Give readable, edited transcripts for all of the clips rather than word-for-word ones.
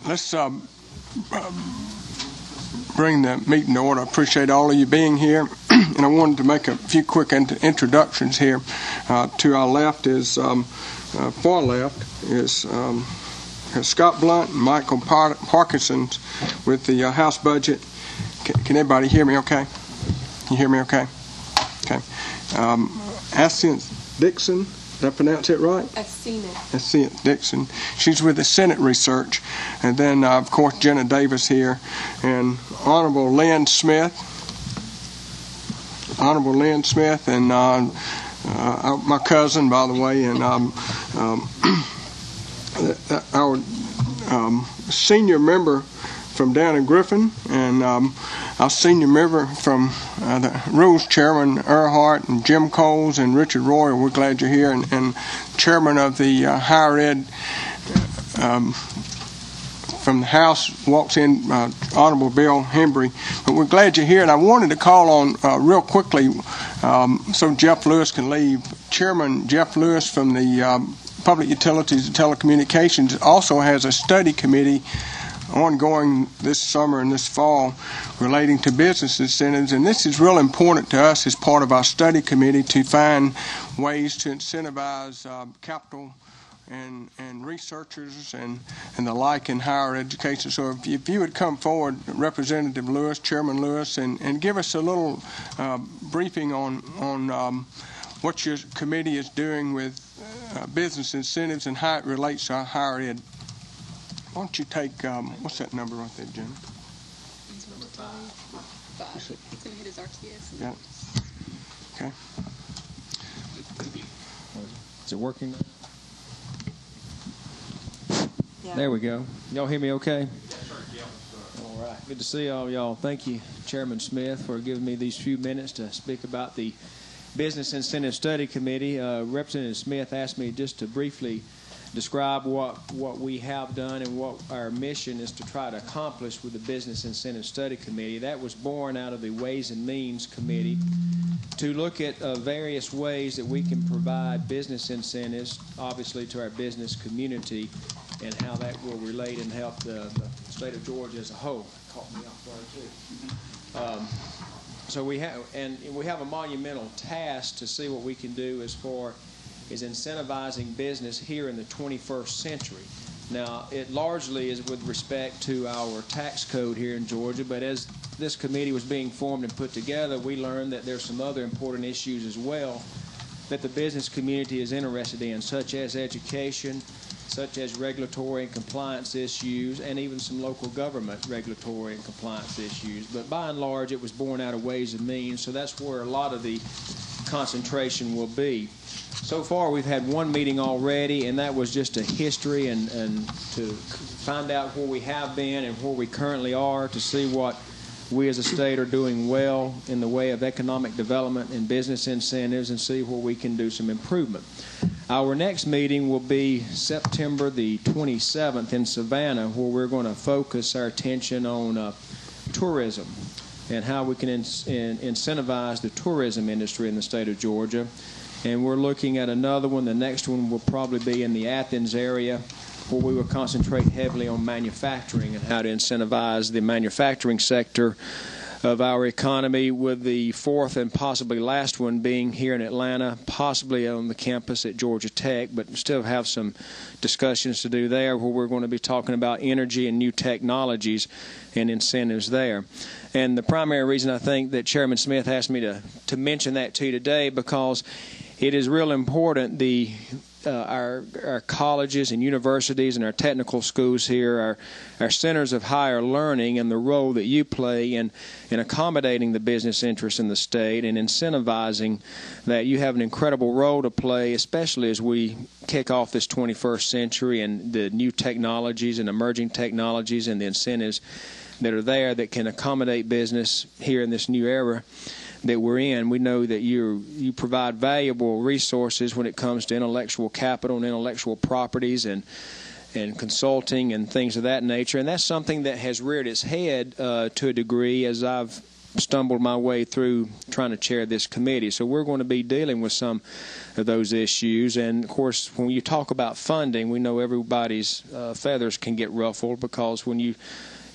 Let's bring the meeting to order. I appreciate all of you being here, and I wanted to make a few quick introductions here. To our left is, far left is Scott Blunt and Michael Parkinson with the House budget. Can everybody hear me okay? Can you hear me okay? Okay. Ascent Dixon. Did I pronounce it right? Ascent Dixon. She's with the Senate Research. And then, of course, Jenna Davis here. And Honorable Lynn Smith. And my cousin, by the way. And our senior member from down in Griffin, and our senior member from the Rules Chairman, Errol, and Jim Coles and Richard Roy. We're glad you're here, and Chairman of the Higher Ed from the House walks in, Honorable Bill Hembry. But we're glad you're here, and I wanted to call on real quickly so Jeff Lewis can leave. Chairman Jeff Lewis from the Public Utilities and Telecommunications also has a study committee ongoing this summer and this fall relating to business incentives, and this is real important to us as part of our study committee to find ways to incentivize capital and researchers and the like in higher education. So if you would come forward, Representative Lewis, Chairman Lewis, and give us a little briefing on what your committee is doing with business incentives and how it relates to our higher ed. Why don't you take, what's that number right there, Jenna? It's number 5. He's going to hit his RTS. Got it. Okay. Is it working now? Yeah. There we go. Y'all hear me okay? All right. Good to see all y'all. Thank you, Chairman Smith, for giving me these few minutes to speak about the Business Incentive Study Committee. Representative Smith asked me just to briefly describe what we have done and what our mission is to try to accomplish with the Business Incentive Study Committee. That was born out of the Ways and Means Committee to look at various ways that we can provide business incentives, obviously, to our business community and how that will relate and help the state of Georgia as a whole. Caught me off guard, too. So we have a monumental task to see what we can do as far is incentivizing business here in the 21st century. Now, it largely is with respect to our tax code here in Georgia, but as this committee was being formed and put together, we learned that there's some other important issues as well that the business community is interested in, such as education, such as regulatory and compliance issues, and even some local government regulatory and compliance issues. But by and large, it was born out of Ways and Means, so that's where a lot of the concentration will be. So far, we've had one meeting already, and that was just a history and to find out where we have been and where we currently are, to see what we as a state are doing well in the way of economic development and business incentives, and see where we can do some improvement. Our next meeting will be September the 27th in Savannah, where we're going to focus our attention on tourism and how we can incentivize the tourism industry in the state of Georgia. And we're looking at another one. The next one will probably be in the Athens area, where we will concentrate heavily on manufacturing and how to incentivize the manufacturing sector of our economy, with the fourth and possibly last one being here in Atlanta, possibly on the campus at Georgia Tech, but still have some discussions to do there, where we're going to be talking about energy and new technologies and incentives there. And the primary reason I think that Chairman Smith asked me to mention that to you today, because it is real important. Our colleges and universities and our technical schools here, our centers of higher learning, and the role that you play in accommodating the business interests in the state and incentivizing that. You have an incredible role to play, especially as we kick off this 21st century and the new technologies and emerging technologies and the incentives that are there that can accommodate business here in this new era that we're in. We know that you provide valuable resources when it comes to intellectual capital and intellectual properties and consulting and things of that nature. And that's something that has reared its head to a degree as I've stumbled my way through trying to chair this committee. So we're going to be dealing with some of those issues. And, of course, when you talk about funding, we know everybody's feathers can get ruffled, because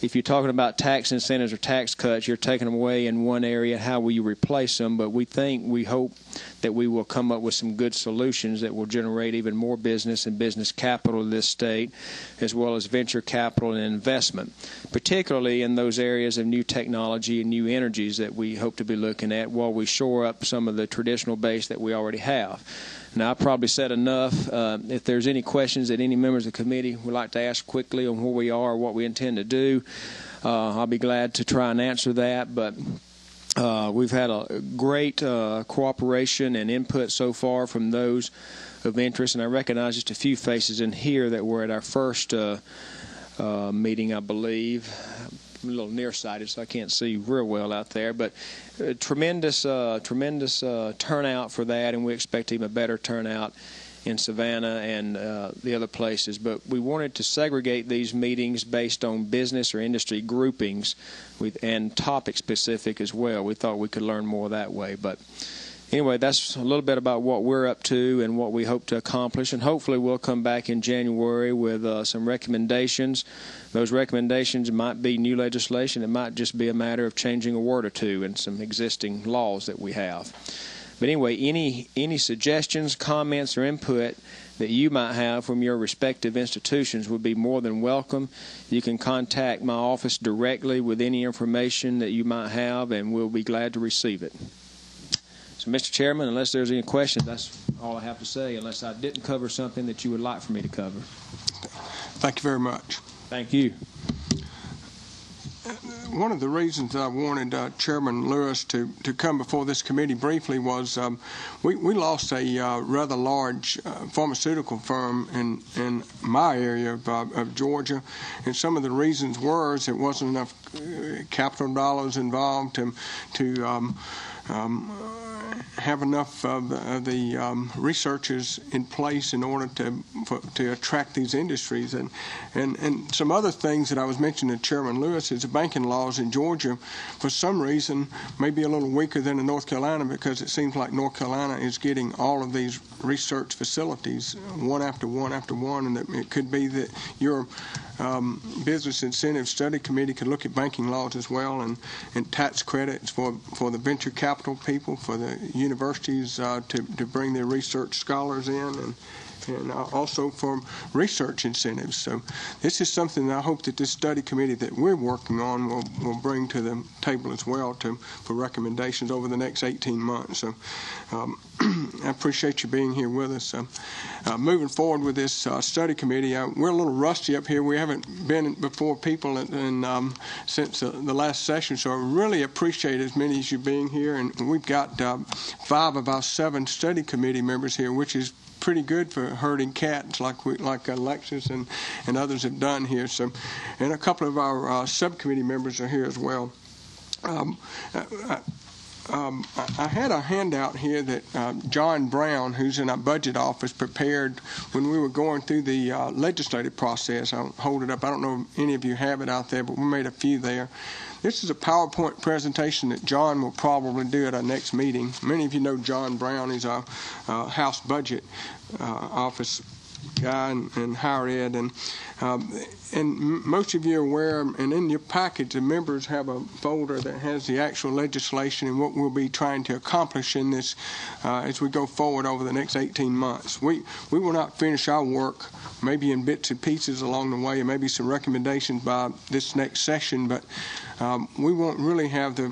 if you're talking about tax incentives or tax cuts, you're taking them away in one area. How will you replace them? But we hope that we will come up with some good solutions that will generate even more business and business capital in this state, as well as venture capital and investment, particularly in those areas of new technology and new energies that we hope to be looking at, while we shore up some of the traditional base that we already have. Now, I probably said enough. If there's any questions that any members of the committee would like to ask quickly on where we are or what we intend to do, I'll be glad to try and answer that. But we've had a great cooperation and input so far from those of interest, and I recognize just a few faces in here that were at our first meeting, I believe. I'm a little nearsighted, so I can't see real well out there, but tremendous turnout for that, and we expect even a better turnout in Savannah and the other places. But we wanted to segregate these meetings based on business or industry groupings and topic specific as well. We thought we could learn more that way. But anyway, that's a little bit about what we're up to and what we hope to accomplish. And hopefully we'll come back in January with some recommendations. Those recommendations might be new legislation. It might just be a matter of changing a word or two in some existing laws that we have. But anyway, any suggestions, comments, or input that you might have from your respective institutions would be more than welcome. You can contact my office directly with any information that you might have, and we'll be glad to receive it. So, Mr. Chairman, unless there's any questions, that's all I have to say, unless I didn't cover something that you would like for me to cover. Thank you very much. Thank you. One of the reasons I wanted Chairman Lewis to come before this committee briefly was we lost a rather large pharmaceutical firm in my area of Georgia, and some of the reasons were there wasn't enough capital dollars involved to have enough of the researchers in place in order to attract these industries, and some other things that I was mentioning to Chairman Lewis is the banking laws in Georgia for some reason may be a little weaker than in North Carolina, because it seems like North Carolina is getting all of these research facilities one after one after one, and it could be that your Business Incentive Study Committee could look at banking laws as well, and tax credits for the venture capital people, for the universities to bring their research scholars in, and also for research incentives. So this is something that I hope that this study committee that we're working on will bring to the table as well for recommendations over the next 18 months. So I appreciate you being here with us. Moving forward with this study committee, we're a little rusty up here. We haven't been before people since the last session, so I really appreciate as many as you being here. And we've got 5 of our 7 study committee members here, which is pretty good for herding cats like Alexis and others have done here. So, and a couple of our subcommittee members are here as well. I had a handout here that John Brown, who's in our budget office, prepared when we were going through the legislative process. I'll hold it up. I don't know if any of you have it out there, but we made a few there. This is a PowerPoint presentation that John will probably do at our next meeting. Many of you know John Brown. He's our House Budget Office guy in higher ed, and most of you are aware, and in your package the members have a folder that has the actual legislation and what we'll be trying to accomplish in this as we go forward over the next 18 months. We will not finish our work maybe in bits and pieces along the way, and maybe some recommendations by this next session, but we won't really have the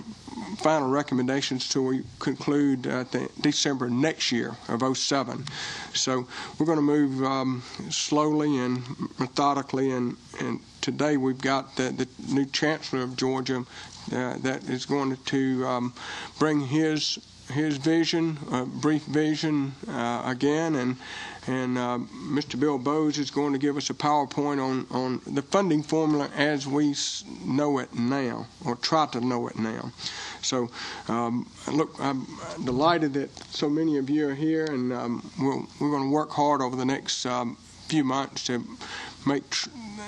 final recommendations till we conclude December next year of 2007. So we're going to move slowly and methodically, and today we've got the new Chancellor of Georgia that is going to bring his vision, brief vision again, and Mr. Bill Bowes is going to give us a PowerPoint on the funding formula as we know it now, or try to know it now. So, look, I'm delighted that so many of you are here, and we're going to work hard over the next few months to make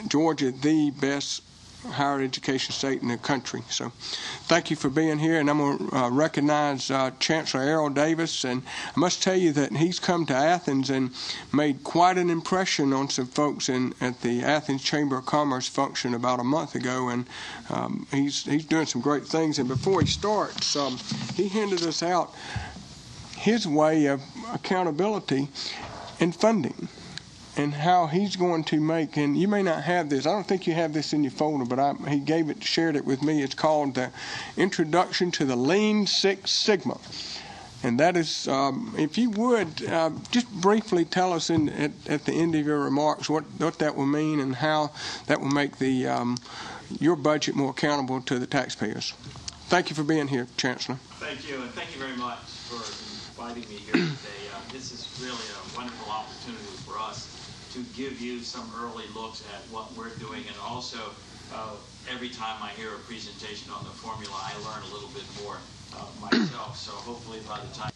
Georgia the best higher education state in the country. So thank you for being here, and I'm going to recognize Chancellor Errol Davis. And I must tell you that he's come to Athens and made quite an impression on some folks at the Athens Chamber of Commerce function about a month ago, and he's doing some great things. And before he starts, he handed us out his way of accountability and funding, and how he's going to make, and you may not have this, I don't think you have this in your folder, but he shared it with me. It's called the Introduction to the Lean Six Sigma. And that is, if you would, just briefly tell us at the end of your remarks what that will mean and how that will make your budget more accountable to the taxpayers. Thank you for being here, Chancellor. Thank you, and thank you very much for inviting me here today. This is really a wonderful opportunity for us to give you some early looks at what we're doing, and also every time I hear a presentation on the formula, I learn a little bit more myself. So hopefully by the time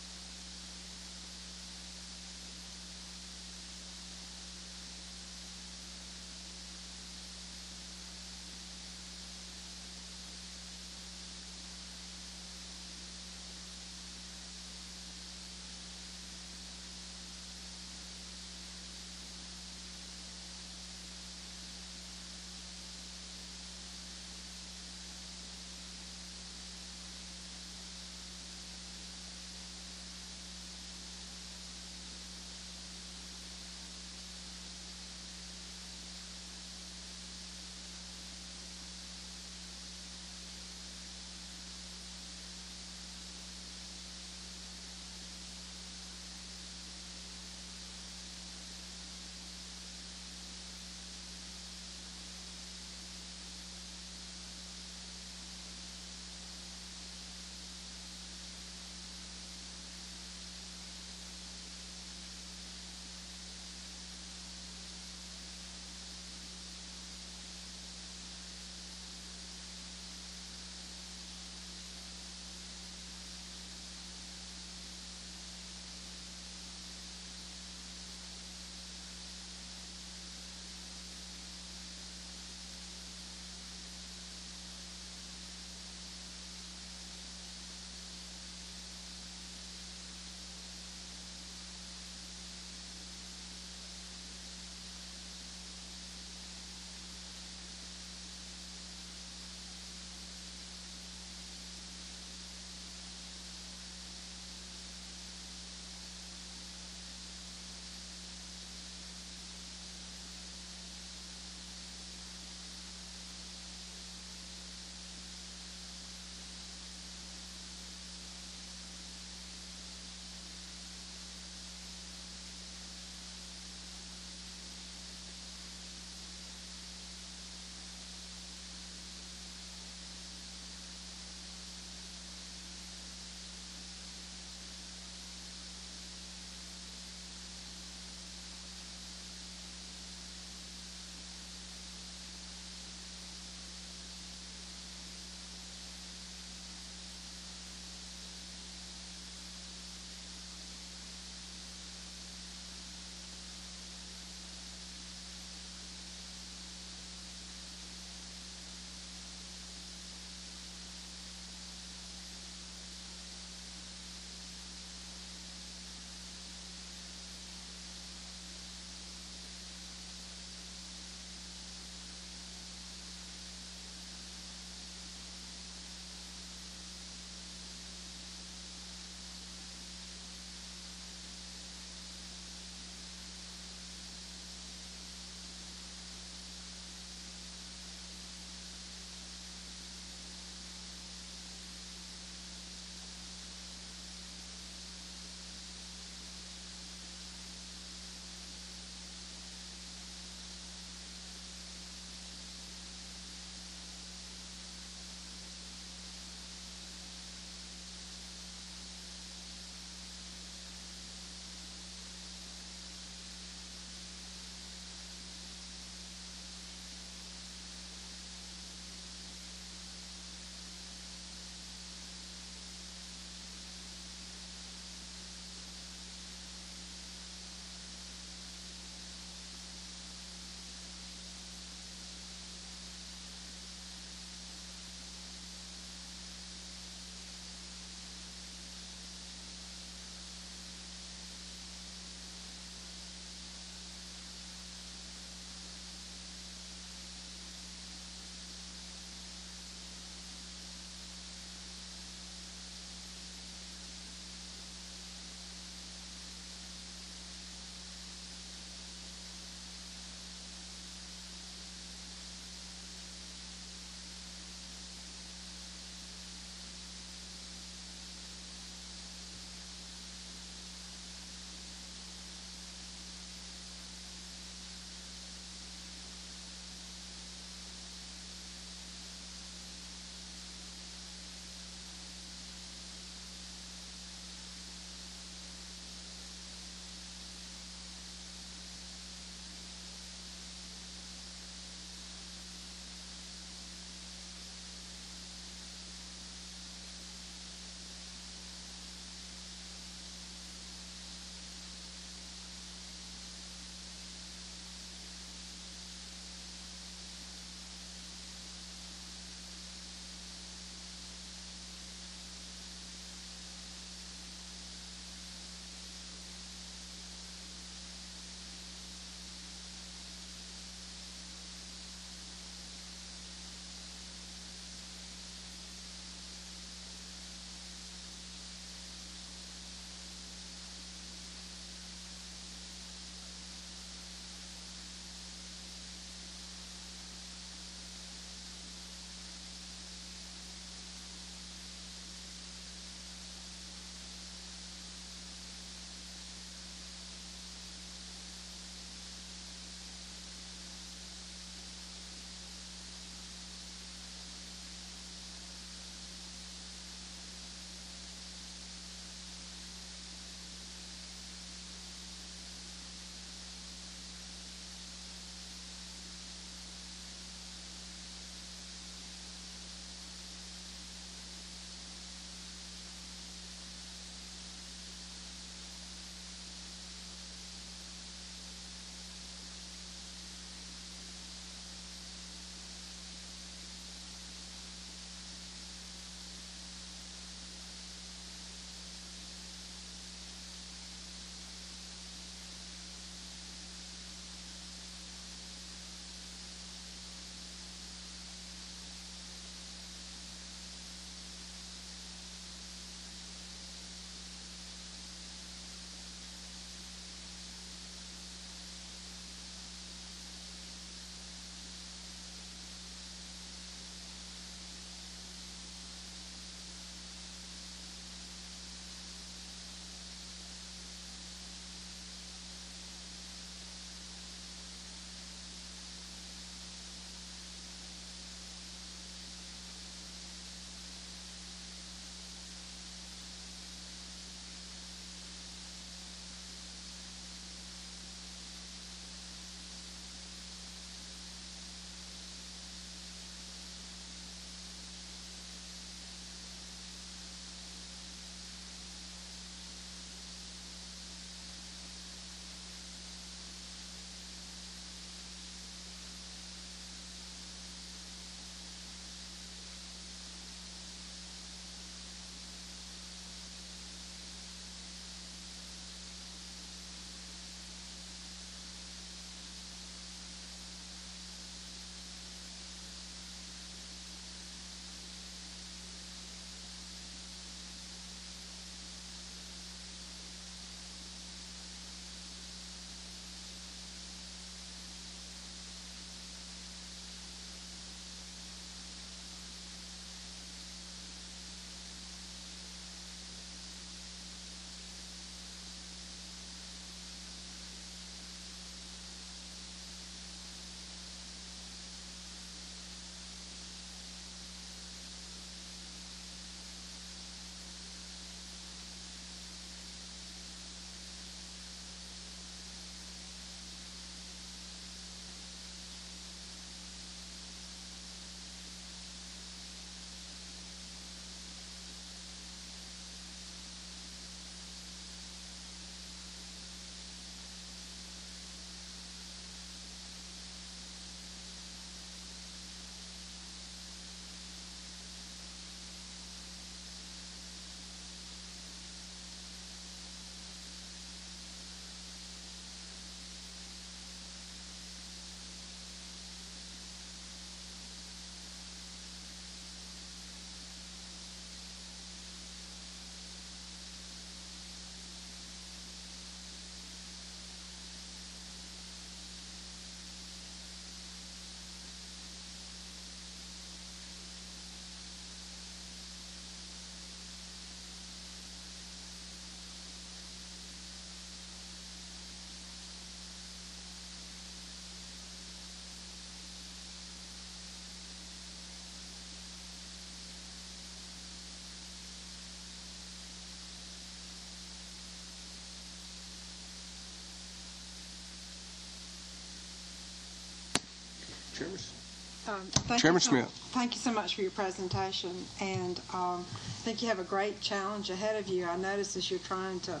Chairman Smith. Thank you so much for your presentation, and I think you have a great challenge ahead of you. I notice as you're trying to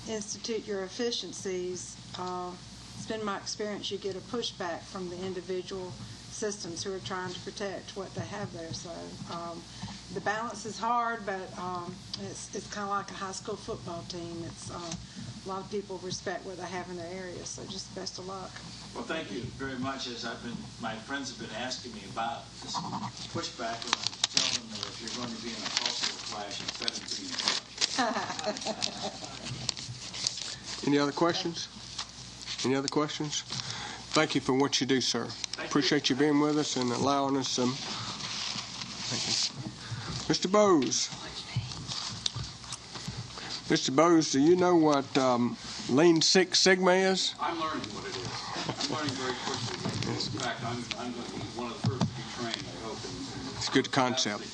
institute your efficiencies, it's been my experience you get a pushback from the individual systems who are trying to protect what they have there. So the balance is hard, but it's kind of like a high school football team. It's a lot of people respect what they have in their area, so just best of luck. Well, thank you very much. As my friends have been asking me about this pushback, and I tell them that if you're going to be in a cultural clash, it's better to be in Any other questions? Any other questions? Thank you for what you do, sir. Appreciate you being with us and allowing us some. Thank you. Mr. Bowes. Mr. Bowes, do you know what Lean Six Sigma is? I'm learning what it is. I'm learning very quickly. In fact, I'm going to be one of the first to be trained, I hope. It's a good concept.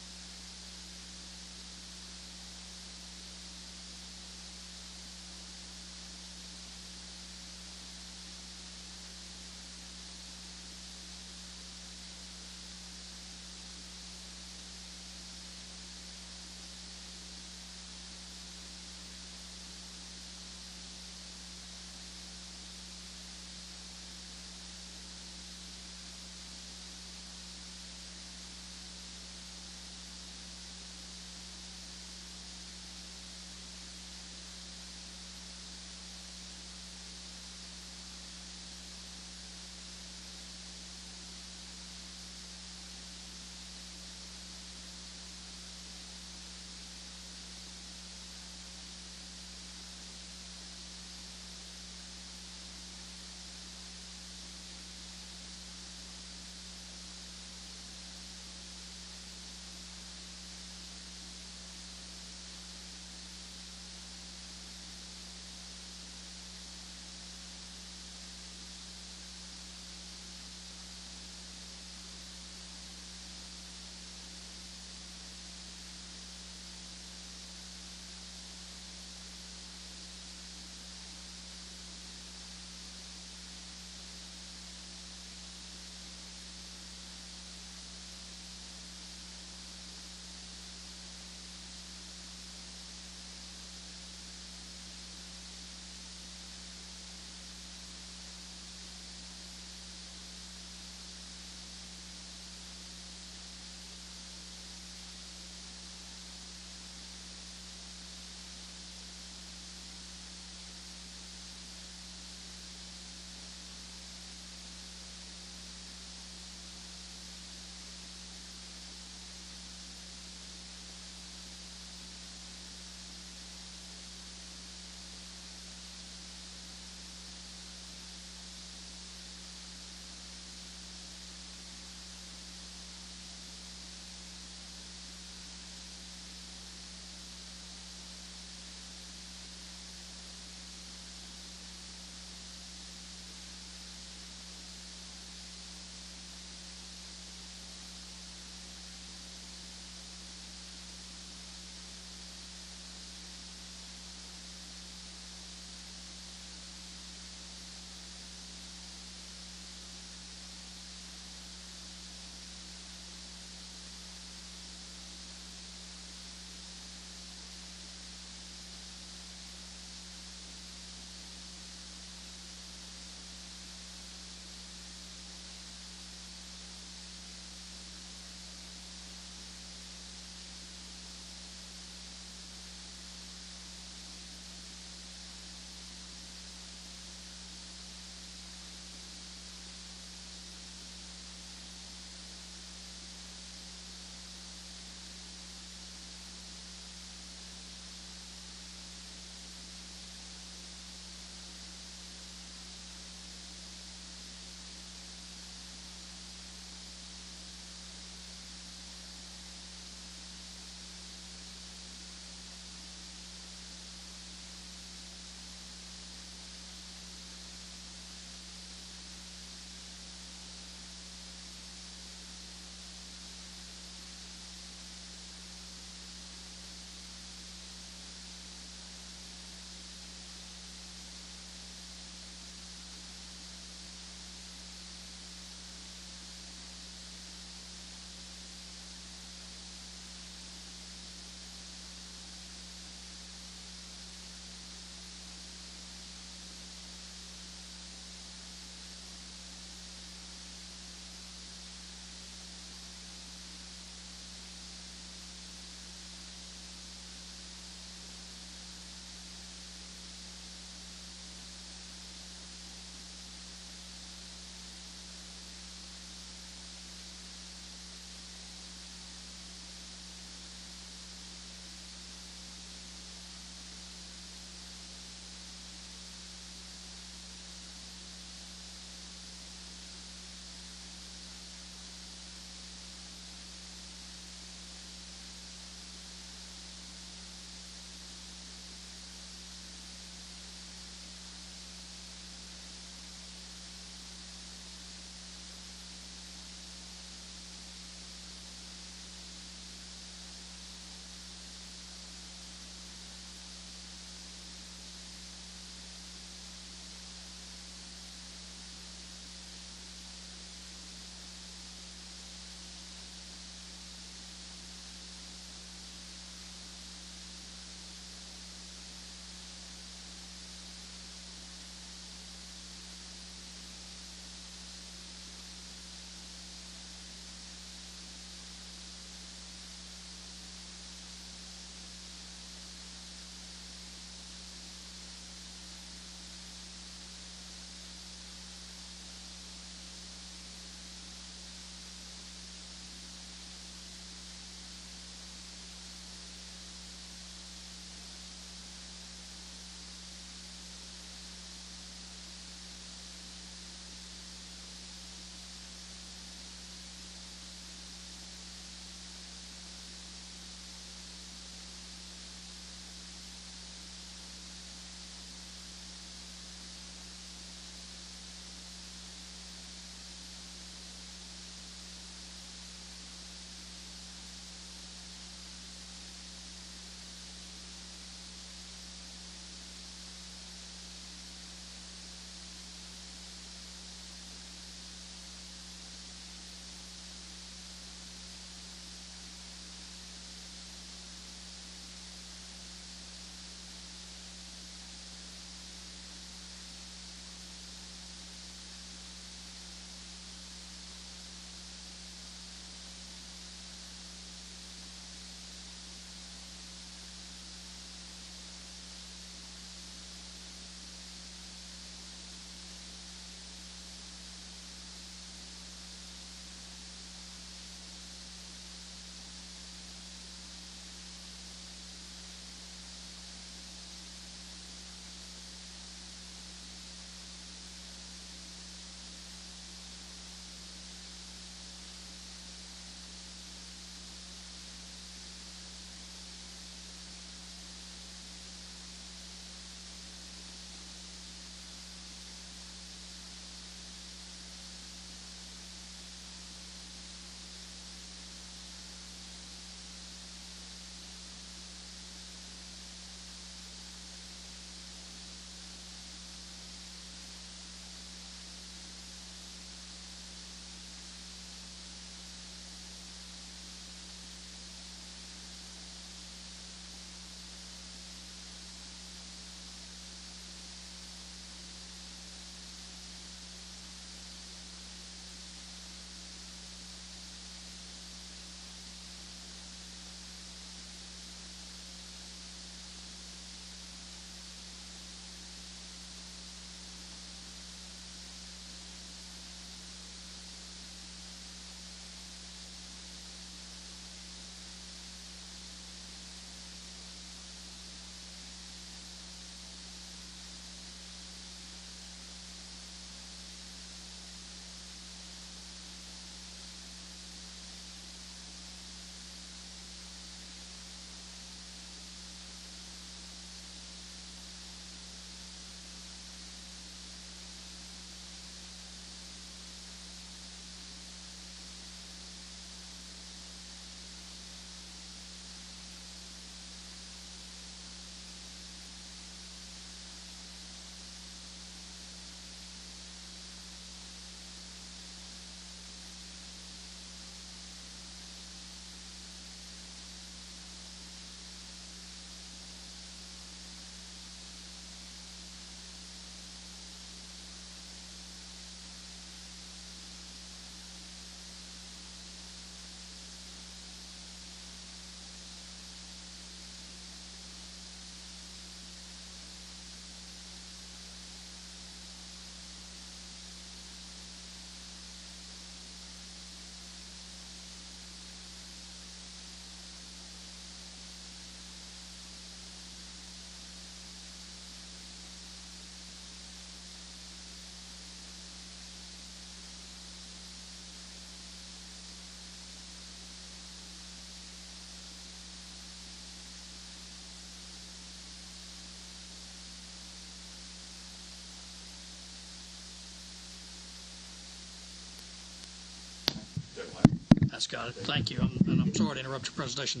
That's got it. Thank you. And I'm sorry to interrupt your presentation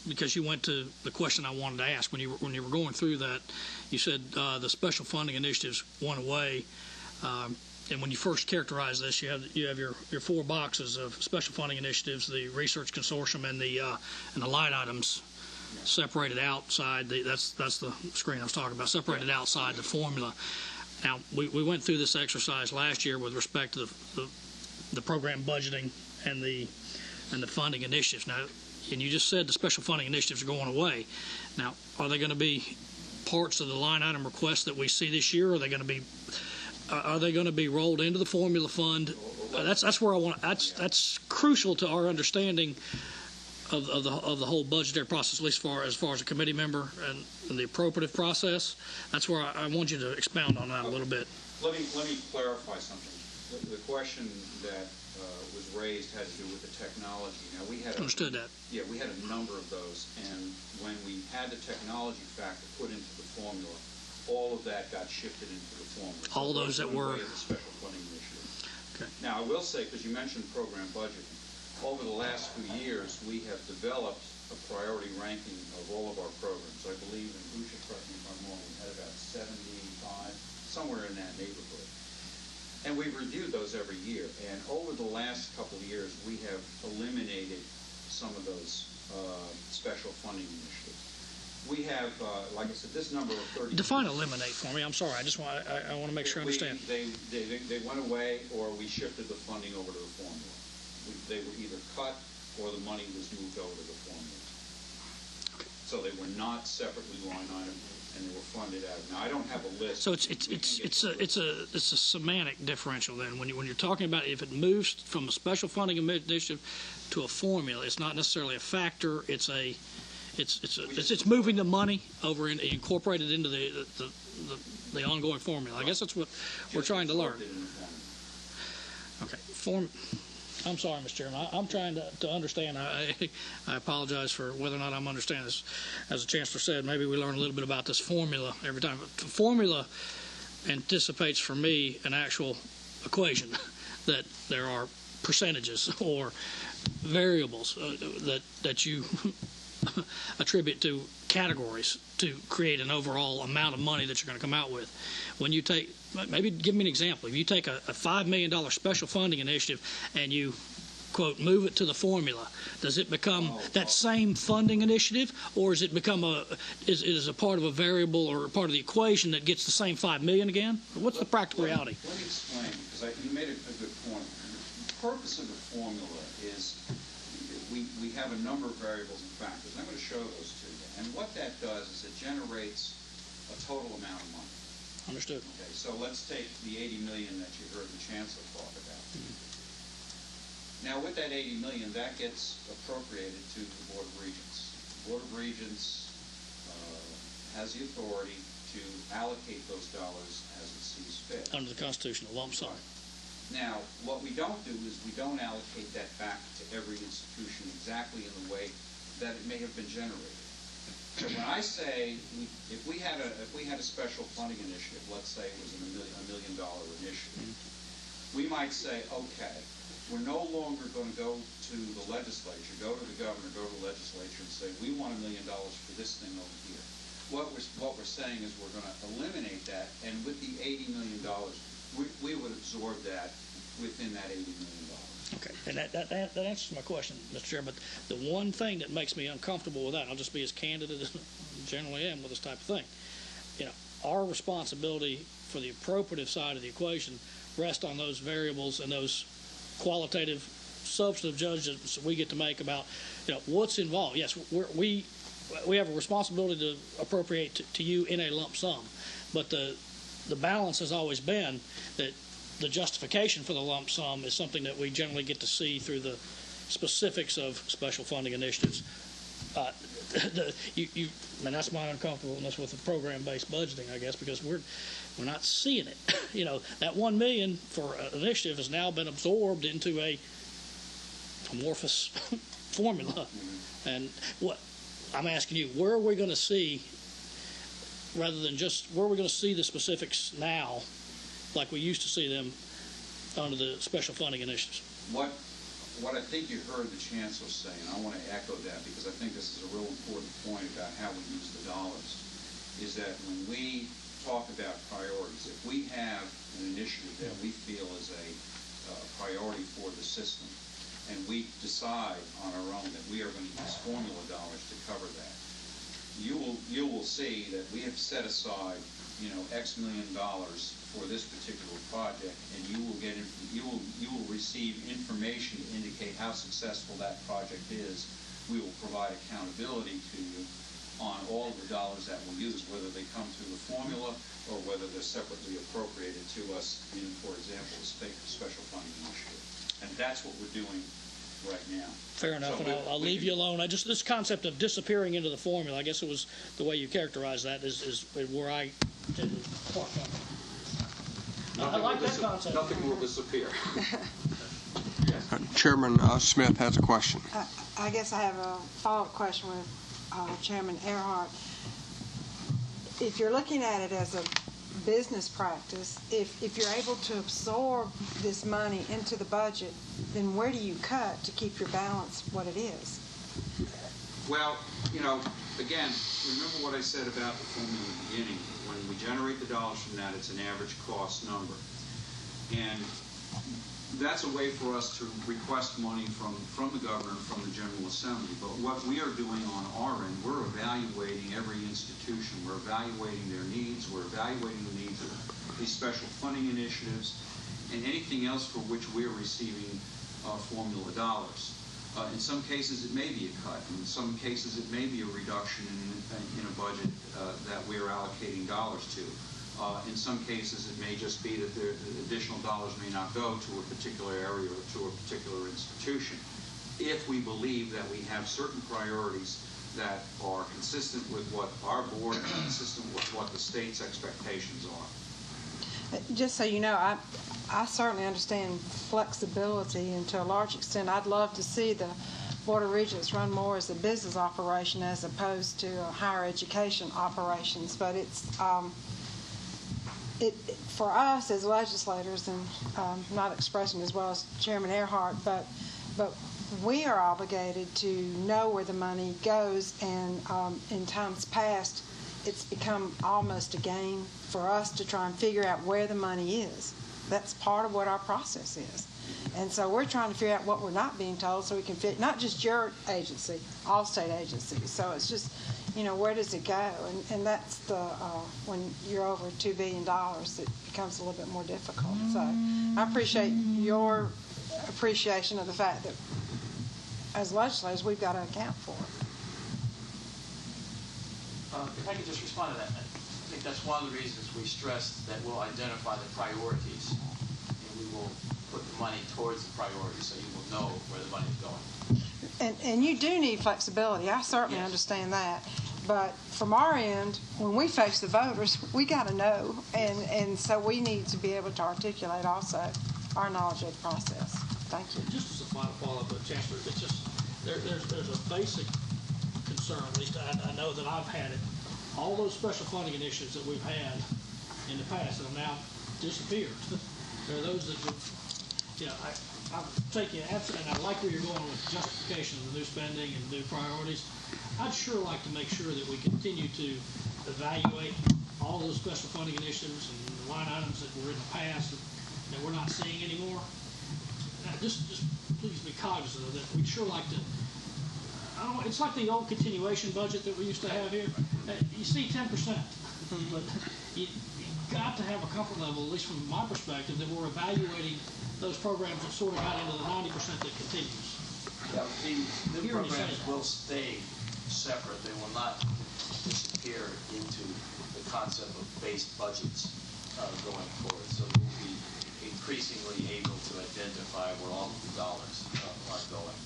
because you went to the question I wanted to ask when you were going through that. You said the special funding initiatives went away, and when you first characterized this, you have your 4 boxes of special funding initiatives, the research consortium, and the line items separated outside. That's the screen I was talking about. Separated outside the formula. Now we went through this exercise last year with respect to the program budgeting and the funding initiatives. Now, and you just said the special funding initiatives are going away. Now, are they going to be parts of the line item requests that we see this year? Or are they going to be rolled into the formula fund? That's where I want. That's crucial to our understanding of the whole budgetary process, at least as far as a committee member and the appropriative process. That's where I want you to expound on that a little bit. Let me clarify something. The question that was raised had to do with the technology. Now we had Understood that. Yeah, we had a number of those, and when we had the technology factor put into the formula, all of that got shifted into the formula. All those that were the special funding initiative. Okay. Now I will say, because you mentioned program budgeting, over the last few years we have developed a priority ranking of all of our programs. I believe, and who should correct me if I'm wrong, we had about 75, somewhere in that neighborhood. And we've reviewed those every year. And over the last couple of years, we have eliminated some of those special funding initiatives. We have, like I said, this number of 30. Define eliminate for me. I'm sorry. I want to make sure I understand. They went away, or we shifted the funding over to the formula. They were either cut or the money was moved over to the formula. Okay. So they were not separately line items, and they were funded out. Now I don't have a list. So it's a semantic differential then. When you're talking about if it moves from a special funding initiative to a formula, it's not necessarily a factor. It's moving the money over and incorporated into the ongoing formula. I guess that's what we're trying to learn. Okay. I'm sorry, Mr. Chairman. I'm trying to understand. I apologize for whether or not I'm understanding this. As the Chancellor said, maybe we learn a little bit about this formula every time. But the formula anticipates for me an actual equation that there are percentages or variables that you attribute to categories to create an overall amount of money that you're going to come out with. When you take, maybe give me an example. If you take a $5 million special funding initiative and you, quote, move it to the formula, does it become that same funding initiative, or is it become is a part of a variable or part of the equation that gets the same $5 million again? What's the practical reality? Let me explain, because you made a good point. The purpose of the formula is we have a number of variables and factors. I'm going to show those to you. And what that does is it generates a total amount of money. Understood. Okay, so let's take the $80 million that you heard the Chancellor talk about. Now, with that $80 million, that gets appropriated to the Board of Regents. The Board of Regents has the authority to allocate those dollars as it sees fit. Under the Constitution, a lump sum. Now, what we don't do is we don't allocate that back to every institution exactly in the way that it may have been generated. So when I say if we had a special funding initiative, let's say it was $1 million initiative, we might say, okay, we're no longer going to go to the legislature, go to the governor, go to the legislature and say we want $1 million for this thing over here. What we're saying is we're going to eliminate that, and with the $80 million, we would absorb that within that $80 million. Okay, and that answers my question, Mr. Chair, but the one thing that makes me uncomfortable with that, and I'll just be as candid as I generally am with this type of thing, our responsibility for the appropriative side of the equation rests on those variables and those qualitative, substantive judgments we get to make about, what's involved. Yes, we have a responsibility to appropriate to you in a lump sum, but the balance has always been that the justification for the lump sum is something that we generally get to see through the specifics of special funding initiatives. And that's my uncomfortableness with the program-based budgeting, I guess, because we're not seeing it. That $1 million for an initiative has now been absorbed into a amorphous formula. And what I'm asking you, where are we going to see, rather than just where are we going to see the specifics now, like we used to see them under the special funding initiatives? What what I think you heard the Chancellor say, and I want to echo that because I think this is a real important point about how we use the dollars, is that when we talk about priorities, if we have an initiative that we feel is a priority for the system, and we decide on our own that we are going to use formula dollars to cover that, you will see that we have set aside, X million dollars for this particular project, and you will receive information to indicate how successful that project is. We will provide accountability to you on all of the dollars that we'll use, whether they come through the formula or whether they're separately appropriated to us in, for example, the special funding initiative. And that's what we're doing right now. Fair enough, So and I'll leave you alone. This concept of disappearing into the formula, I guess it was the way you characterized that, is where I tend to park up. I like that concept. Nothing will disappear. Chairman Smith has a question. I guess I have a follow-up question with Chairman Errol. If you're looking at it as a business practice, if you're able to absorb this money into the budget, then where do you cut to keep your balance what it is? Well, again, remember what I said about the formula in the beginning. When we generate the dollars from that, it's an average cost number. And that's a way for us to request money from the governor and from the General Assembly. But what we are doing on our end, we're evaluating every institution. We're evaluating their needs. We're evaluating the needs of these special funding initiatives and anything else for which we're receiving formula dollars. In some cases, it may be a cut. In some cases, it may be a reduction in a budget that we're allocating dollars to. In some cases, it may just be that the additional dollars may not go to a particular area or to a particular institution. If we believe that we have certain priorities that are consistent with what our board and consistent with what the state's expectations are. Just so you know, I certainly understand flexibility, and to a large extent, I'd love to see the Board of Regents run more as a business operation as opposed to higher education operations. But it's for us as legislators, and not expressing as well as Chairman Earhart, but we are obligated to know where the money goes, and in times past, it's become almost a game for us to try and figure out where the money is. That's part of what our process is. And so we're trying to figure out what we're not being told so we can fit, not just your agency, all state agencies. So it's just, where does it go? And that's when you're over $2 billion, it becomes a little bit more difficult. So I appreciate your appreciation of the fact that as legislators, we've got to account for it. If I could just respond to that, I think that's one of the reasons we stress that we'll identify the priorities, and we will put the money towards the priorities so you will know where the money is going. And you do need flexibility. I certainly understand that. But from our end, when we face the voters, we got to know, and so we need to be able to articulate also our knowledge of the process. Thank you. Just as a final follow-up, Chancellor, it's just there's a basic concern, at least I know that I've had it. All those special funding initiatives that we've had in the past have now disappeared. There are those that I'm taking absolutely, and I like where you're going with justification of the new spending and new priorities. I'd sure like to make sure that we continue to evaluate all those special funding initiatives and the line items that were in the past that we're not seeing anymore. Now, just please be cognizant of that. We'd sure like to. It's like the old continuation budget that we used to have here. You see 10%, but you got to have a comfort level, at least from my perspective, that we're evaluating those programs that sort of got into the 90% that continues. Yeah, the new programs will stay separate. They will not disappear into the concept of base budgets going forward. So we'll be increasingly able to identify where all of the dollars are going.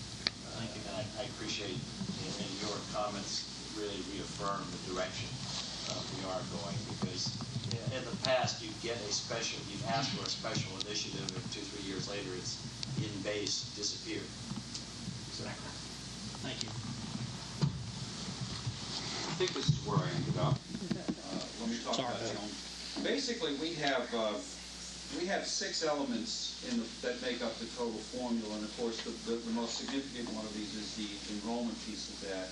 Thank you. And I appreciate in your comments really reaffirm the direction we are going, because in the past you'd ask for a special initiative, and 2-3 years later it's in base disappeared. So. Thank you. I think this is where I ended up. Let me talk about it. Basically, we have we have 6 elements that make up the total formula, and of course the most significant one of these is the enrollment piece of that.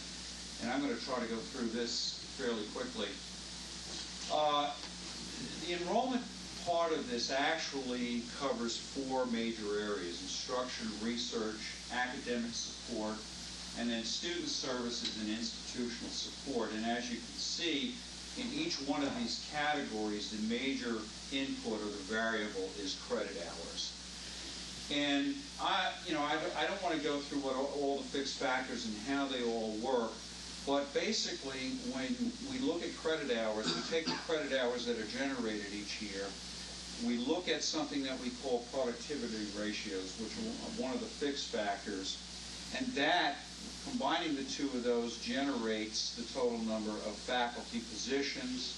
And I'm going to try to go through this fairly quickly. The enrollment part of this actually covers 4 major areas: instruction, research, academic support, and then student services and institutional support. And as you can see, in each one of these categories, the major input or the variable is credit hours. And I don't want to go through what all the fixed factors and how they all work, but basically, when we look at credit hours, we take the credit hours that are generated each year. We look at something that we call productivity ratios, which are one of the fixed factors, and that, combining the 2 of those, generates the total number of faculty positions,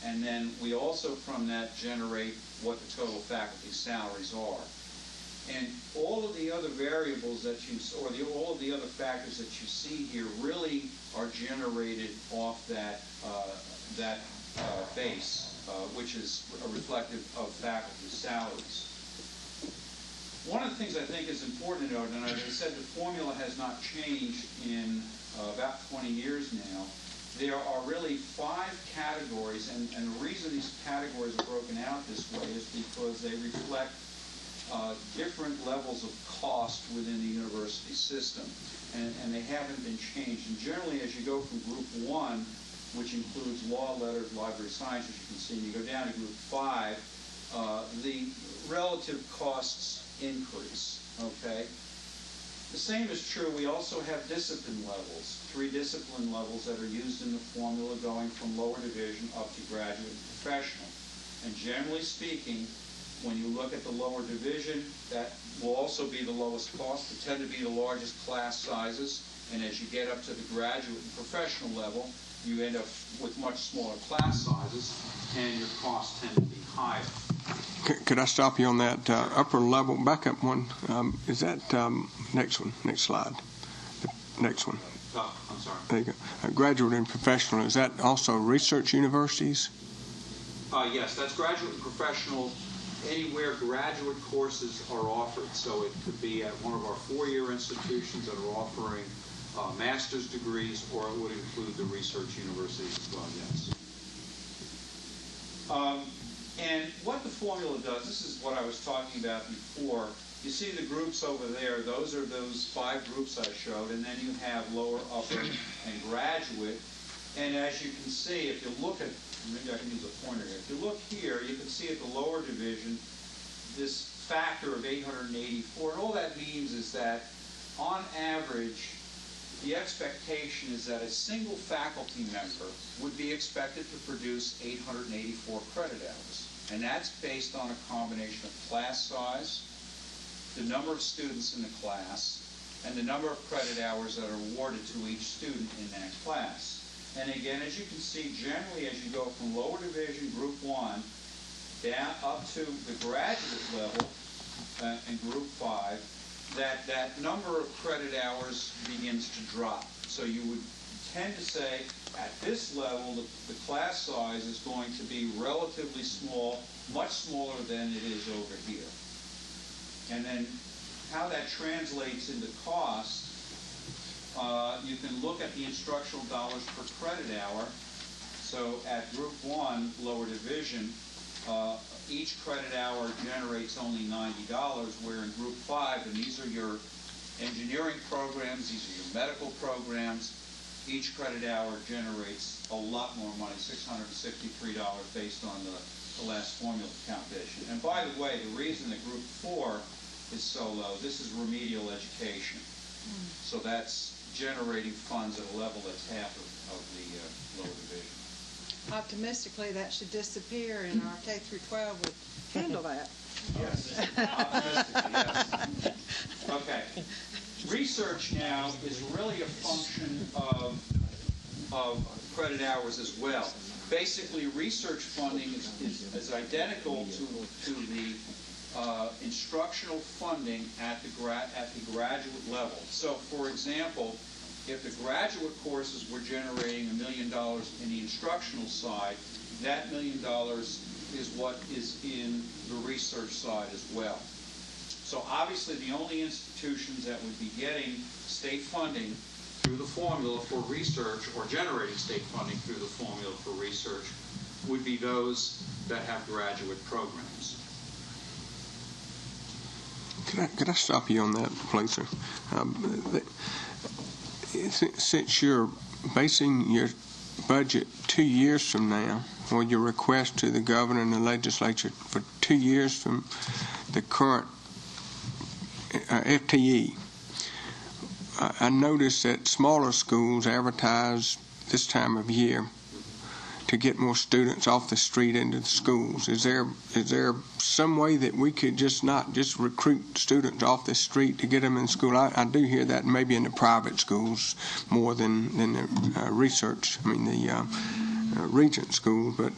and then we also from that generate what the total faculty salaries are. And all of the other variables that all of the other factors that you see here really are generated off that base, which is reflective of faculty salaries. One of the things I think is important to note, and as I said, the formula has not changed in about 20 years now. There are really 5 categories, and the reason these categories are broken out this way is because they reflect different levels of cost within the university system, and they haven't been changed. And generally, as you go from Group 1, which includes law, letters, library science, as you can see, and you go down to Group 5, the relative costs increase, okay? The same is true. We also have discipline levels, 3 discipline levels that are used in the formula going from lower division up to graduate and professional. And generally speaking, when you look at the lower division, that will also be the lowest cost. They tend to be the largest class sizes, and as you get up to the graduate and professional level, you end up with much smaller class sizes, and your costs tend to be higher. Could I stop you on that upper level? Back up one. Is that next one? Next slide. The next one. I'm sorry. There you go. Graduate and professional. Is that also research universities? Yes, that's graduate and professional. Anywhere graduate courses are offered. So it could be at one of our 4-year institutions that are offering master's degrees, or it would include the research universities as well, yes. And what the formula does, this is what I was talking about before. You see the groups over there, those are those 5 groups I showed, and then you have lower, upper, and graduate. And as you can see, if you look at, maybe I can use a pointer here. If you look here, you can see at the lower division, this factor of 884. And all that means is that, on average, the expectation is that a single faculty member would be expected to produce 884 credit hours. And that's based on a combination of class size, the number of students in the class, and the number of credit hours that are awarded to each student in that class. And again, as you can see, generally as you go from lower division, Group 1, down up to the graduate level in Group 5, that number of credit hours begins to drop. So you would tend to say, at this level, the class size is going to be relatively small, much smaller than it is over here. And then how that translates into cost, you can look at the instructional dollars per credit hour. So at Group 1, lower division, each credit hour generates only $90, where in Group 5, and these are your engineering programs, these are your medical programs, each credit hour generates a lot more money, $663 based on the last formula calculation. And by the way, the reason that Group 4 is so low, this is remedial education. So that's generating funds at a level that's half of the lower division. Optimistically, that should disappear, and our K through 12 would handle that. Yes. Optimistically, yes. Okay. Research now is really a function of credit hours as well. Basically, research funding is identical to the instructional funding at the graduate level. So, for example, if the graduate courses were generating $1 million in the instructional side, that $1 million is what is in the research side as well. So obviously the only institutions that would be getting state funding through the formula for research, or generating state funding through the formula for research, would be those that have graduate programs. Could I stop you on that, please, sir? Since you're basing your budget 2 years from now, or your request to the governor and the legislature for 2 years from the current FTE, I noticed that smaller schools advertise this time of year to get more students off the street into the schools. Is there some way that we could just not just recruit students off the street to get them in school? I do hear that maybe in the private schools more than the research. I mean the Regent schools, but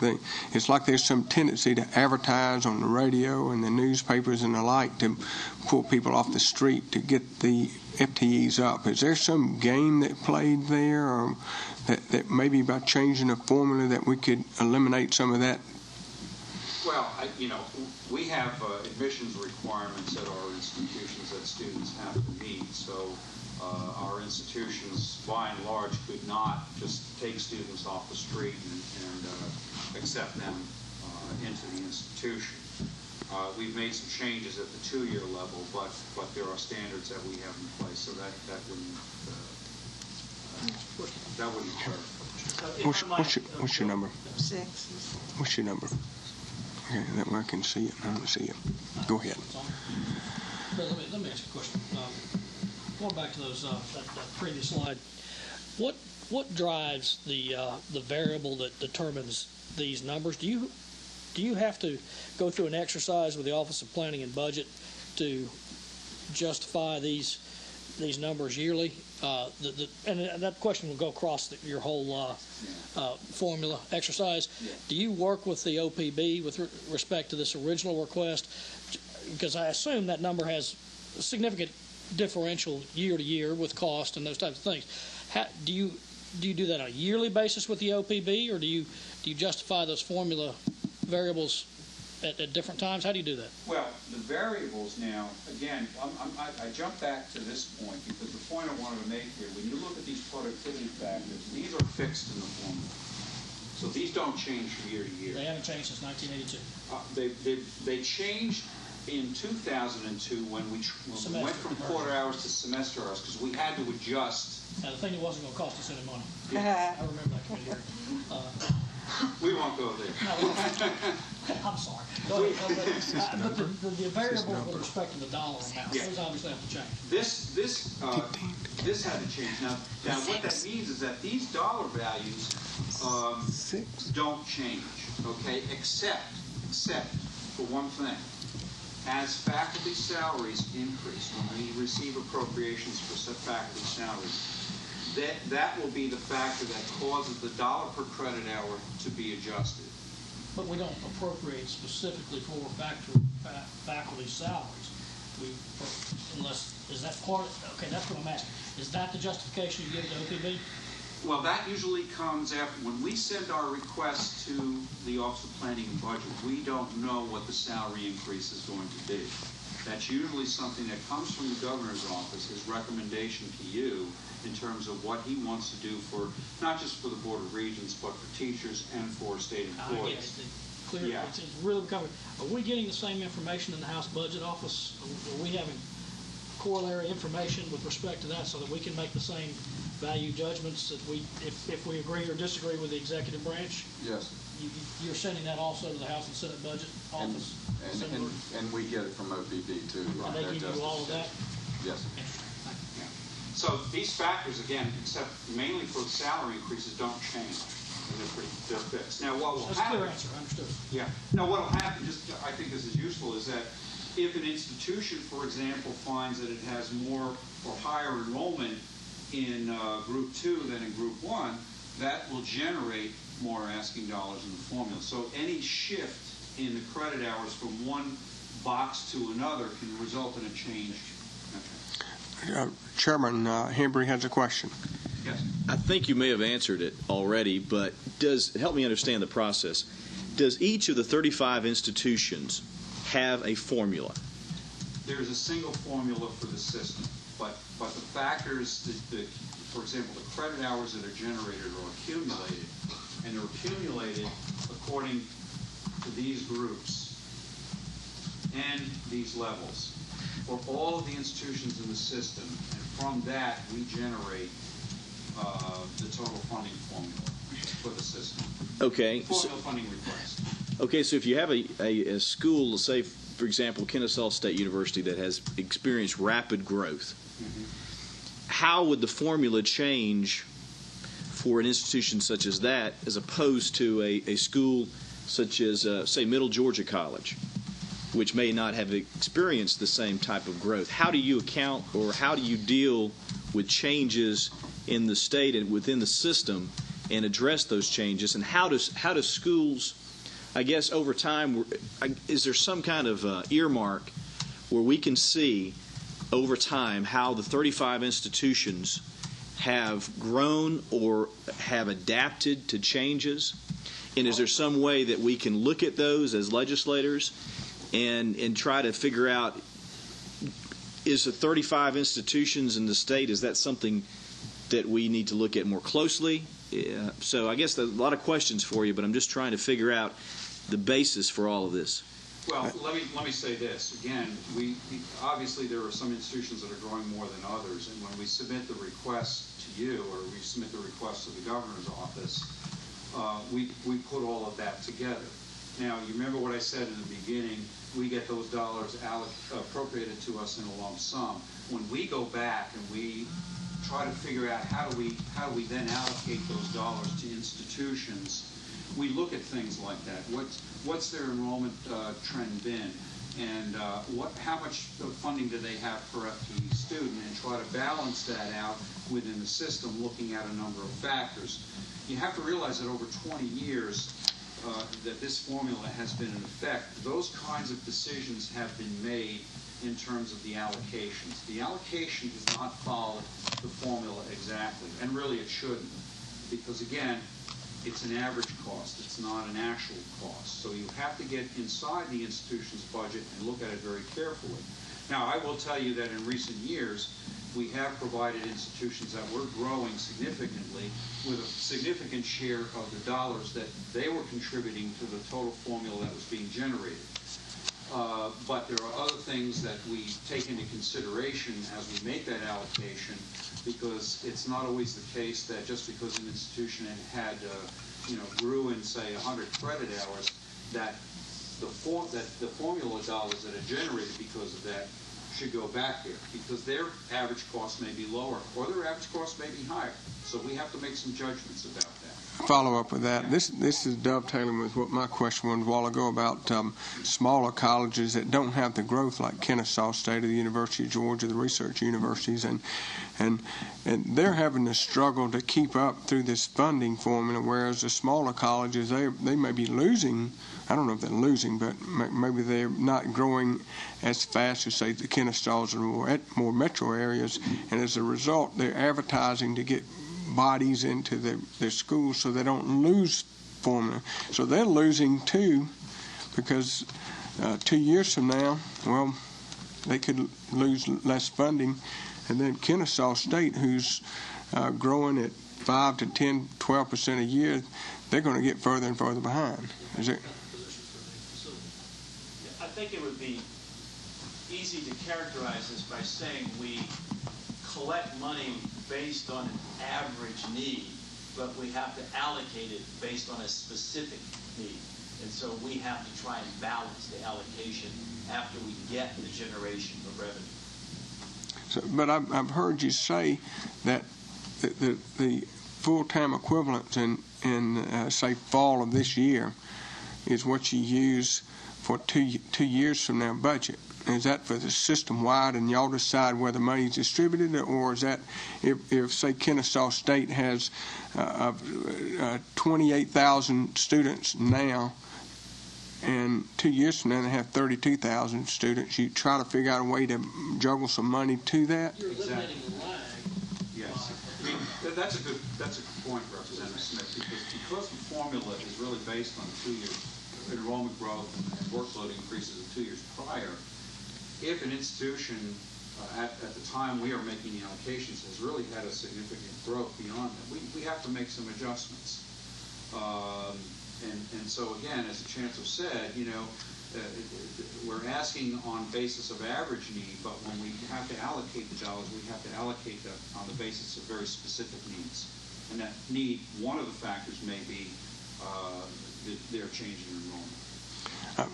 it's like there's some tendency to advertise on the radio and the newspapers and the like to pull people off the street to get the FTEs up. Is there some game that played there, or that maybe by changing the formula that we could eliminate some of that? Well, we have admissions requirements at our institutions that students have to meet, so our institutions, by and large, could not just take students off the street and accept them into the institution. We've made some changes at the 2-year level, but there are standards that we have in place, so that wouldn't occur. What's your number? 6. What's your number? Okay, that way I can see it. I don't see it. Go ahead. Let me ask you a question. Going back to those that previous slide, what drives the variable that determines these numbers? Do you have to go through an exercise with the Office of Planning and Budget to justify these numbers yearly? And that question will go across your whole formula exercise. Yeah. Do you work with the OPB with respect to this original request? Because I assume that number has a significant differential year to year with cost and those types of things. Do you do that on a yearly basis with the OPB, or do you justify those formula variables at different times? How do you do that? Well, the variables now, again, I jump back to this point because the point I wanted to make here, when you look at these productivity factors, these are fixed in the formula. So these don't change from year to year. They haven't changed since 1982. They changed in 2002 when we went from quarter hours to semester hours because we had to adjust. Now, the thing that wasn't going to cost us any money. Yeah. I remember that committee hearing. We won't go there. No, I'm sorry. Go ahead. But the variable with respect to the dollar amount, those obviously have to change. This had to change. Now what that means is that these dollar values don't change, okay, except for one thing. As faculty salaries increase, when we receive appropriations for faculty salaries, that will be the factor that causes the dollar per credit hour to be adjusted. But we don't appropriate specifically for faculty salaries. Is that part? Okay, that's what I'm asking. Is that the justification you give to OPB? Well, that usually comes after, when we send our request to the Office of Planning and Budget, we don't know what the salary increase is going to be. That's usually something that comes from the governor's office, his recommendation to you in terms of what he wants to do for, not just for the Board of Regents, but for teachers and for state employees. It's really becoming, are we getting the same information in the House Budget Office? Are we having corollary information with respect to that so that we can make the same value judgments that if we agree or disagree with the executive branch? Yes. You're sending that also to the House and Senate Budget Office? And we get it from OPB too. And they give you all of that? Yes. Yeah. So these factors, again, except mainly for the salary increases, don't change. And they're fixed. Now, what will That's happen? a clear answer. I understood. Yeah. Now, what will happen, I think this is useful, is that if an institution, for example, finds that it has more or higher enrollment in Group 2 than in Group 1, that will generate more asking dollars in the formula. So any shift in the credit hours from one box to another can result in a change. Okay. Chairman Hembry has a question. Yes. I think you may have answered it already, but help me understand the process. does each of the 35 institutions have a formula? There's a single formula for the system, but the factors, for example, the credit hours that are generated are accumulated, and they're accumulated according to these groups and these levels for all of the institutions in the system, and from that we generate the total funding formula for the system. Okay. Formula funding request. Okay, so if you have a school, say, for example, Kennesaw State University, that has experienced rapid growth, how would the formula change for an institution such as that as opposed to a school such as, say, Middle Georgia College, which may not have experienced the same type of growth? How do you account, or how do you deal with changes in the state and within the system and address those changes? And how do schools, I guess, over time, is there some kind of earmark where we can see over time how the 35 institutions have grown or have adapted to changes? And is there some way that we can look at those as legislators and try to figure out, is the 35 institutions in the state, is that something that we need to look at more closely? So I guess there's a lot of questions for you, but I'm just trying to figure out the basis for all of this. Well, let me say this again. We obviously there are some institutions that are growing more than others, and when we submit the request to you, or we submit the request to the governor's office, we put all of that together. Now, you remember what I said in the beginning? We get those dollars appropriated to us in a lump sum. When we go back and we try to figure out how do we then allocate those dollars to institutions, we look at things like that. What's their enrollment trend been, and how much funding do they have per FTE student, and try to balance that out within the system, looking at a number of factors. You have to realize that over 20 years that this formula has been in effect, those kinds of decisions have been made in terms of the allocations. The allocation does not follow the formula exactly, and really it shouldn't, because again, it's an average cost. It's not an actual cost. So you have to get inside the institution's budget and look at it very carefully. Now, I will tell you that in recent years, we have provided institutions that were growing significantly with a significant share of the dollars that they were contributing to the total formula that was being generated. But there are other things that we take into consideration as we make that allocation, because it's not always the case that just because an institution had grew in, say, 100 credit hours, that the formula dollars that are generated because of that should go back there, because their average cost may be lower or their average cost may be higher. So we have to make some judgments about that. Follow up with that. This is dovetailing with what my question was a while ago about smaller colleges that don't have the growth like Kennesaw State or the University of Georgia, the research universities, and they're having to struggle to keep up through this funding formula, whereas the smaller colleges, they may be losing. I don't know if they're losing, but maybe they're not growing as fast as, say, the Kennesaws or more metro areas, and as a result, they're advertising to get bodies into their schools so they don't lose formula. So they're losing too, because 2 years from now, well, they could lose less funding, and then Kennesaw State, who's growing at 5 to 10, 12% a year, they're going to get further and further behind. Is it? I think it would be easy to characterize this by saying we collect money based on an average need, but we have to allocate it based on a specific need. And so we have to try and balance the allocation after we get the generation of revenue. So, but I've heard you say that the full-time equivalent in say, fall of this year is what you use for two years from now budget. Is that for the system-wide, and y'all decide where the money is distributed, or is that if say, Kennesaw State has 28,000 students now, and 2 years from now they have 32,000 students, you try to figure out a way to juggle some money to that? You're eliminating the lag. Yes. I mean, that's a good point, Representative Smith, because the formula is really based on a enrollment growth and workload increases of 2 years prior, if an institution at the time we are making the allocations has really had a significant growth beyond that, we have to make some adjustments. And so again, as the Chancellor said, we're asking on basis of average need, but when we have to allocate the dollars, we have to allocate them on the basis of very specific needs. And that need, one of the factors may be their change in enrollment.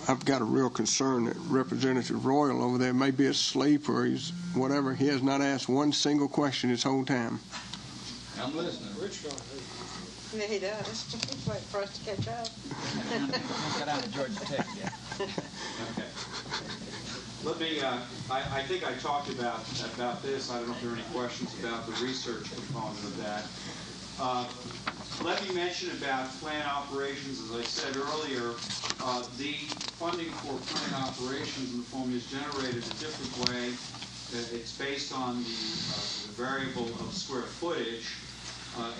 I've got a real concern that Representative Royal over there may be asleep or he's whatever. He has not asked one single question this whole time. I'm listening. Yeah, he does. He's waiting for us to catch up. Got out of Georgia Tech yet. Okay. Let me, I think I talked about this. I don't know if there are any questions about the research component of that. Let me mention about plan operations. As I said earlier, the funding for plan operations in the formula is generated a different way. It's based on the variable of square footage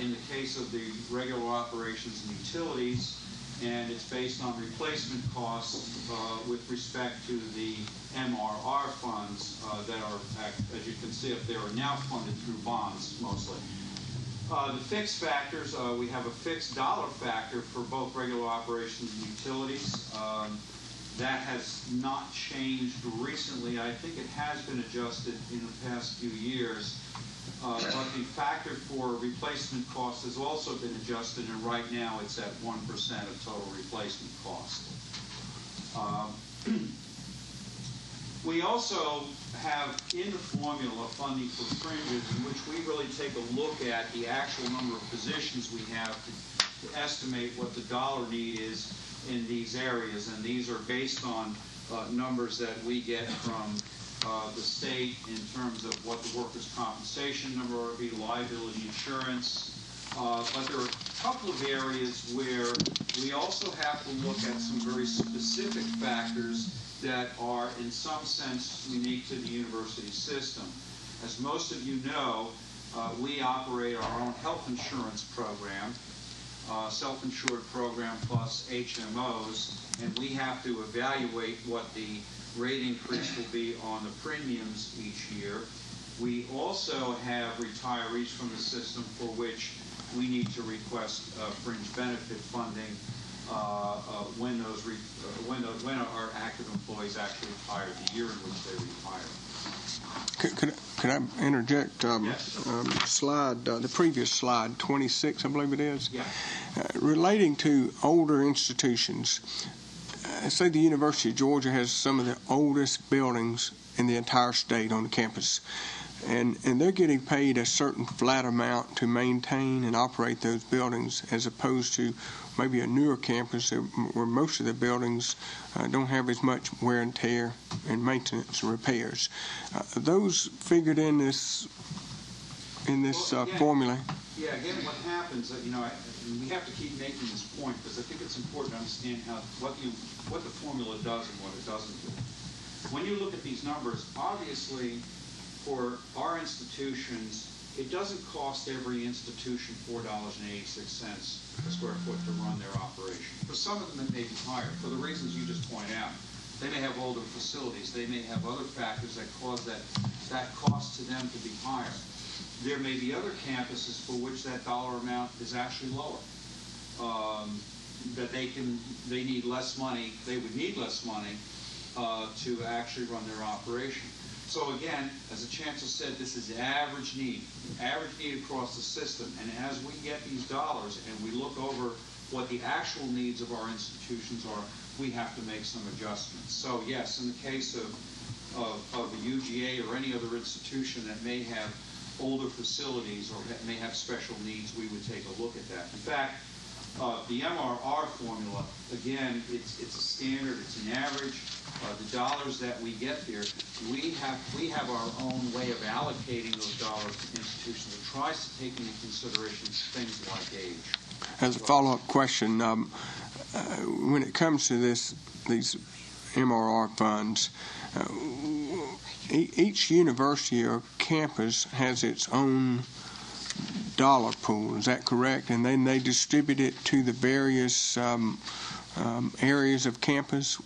in the case of the regular operations and utilities, and it's based on replacement costs with respect to the MRR funds that are, as you can see up there, are now funded through bonds mostly. The fixed factors, we have a fixed dollar factor for both regular operations and utilities. That has not changed recently. I think it has been adjusted in the past few years. But the factor for replacement cost has also been adjusted, and right now it's at 1% of total replacement cost. We also have in the formula funding for fringes, in which we really take a look at the actual number of positions we have to estimate what the dollar need is in these areas, and these are based on numbers that we get from the state in terms of what the workers' compensation number ought to be, liability insurance. But there are a couple of areas where we also have to look at some very specific factors that are in some sense unique to the university system. As most of you know, we operate our own health insurance program, self-insured program plus HMOs, and we have to evaluate what the rate increase will be on the premiums each year. We also have retirees from the system for which we need to request fringe benefit funding when our active employees actually retire, the year in which they retire. Could I interject? Yes. The previous slide, 26, I believe it is. Yeah. Relating to older institutions, say the University of Georgia has some of the oldest buildings in the entire state on the campus, and they're getting paid a certain flat amount to maintain and operate those buildings, as opposed to maybe a newer campus where most of the buildings don't have as much wear and tear and maintenance and repairs. Those figured in this formula. Yeah, again, what happens, we have to keep making this point because I think it's important to understand what the formula does and what it doesn't do. When you look at these numbers, obviously, for our institutions, it doesn't cost every institution $4.86 a square foot to run their operation. For some of them, it may be higher, for the reasons you just point out. They may have older facilities. They may have other factors that cause that cost to them to be higher. There may be other campuses for which that dollar amount is actually lower. That they need less money. They would need less money to actually run their operation. So again, as the Chancellor said, this is average need across the system. And as we get these dollars and we look over what the actual needs of our institutions are, we have to make some adjustments. So yes, in the case of the UGA or any other institution that may have older facilities or that may have special needs, we would take a look at that. In fact, the MRR formula, again, it's a standard, it's an average. The dollars that we get there, we have our own way of allocating those dollars to institutions that tries to take into consideration things like age. As a follow-up question, when it comes to these MRR funds, each university or campus has its own dollar pool. Is that correct? And then they distribute it to the various areas of campus?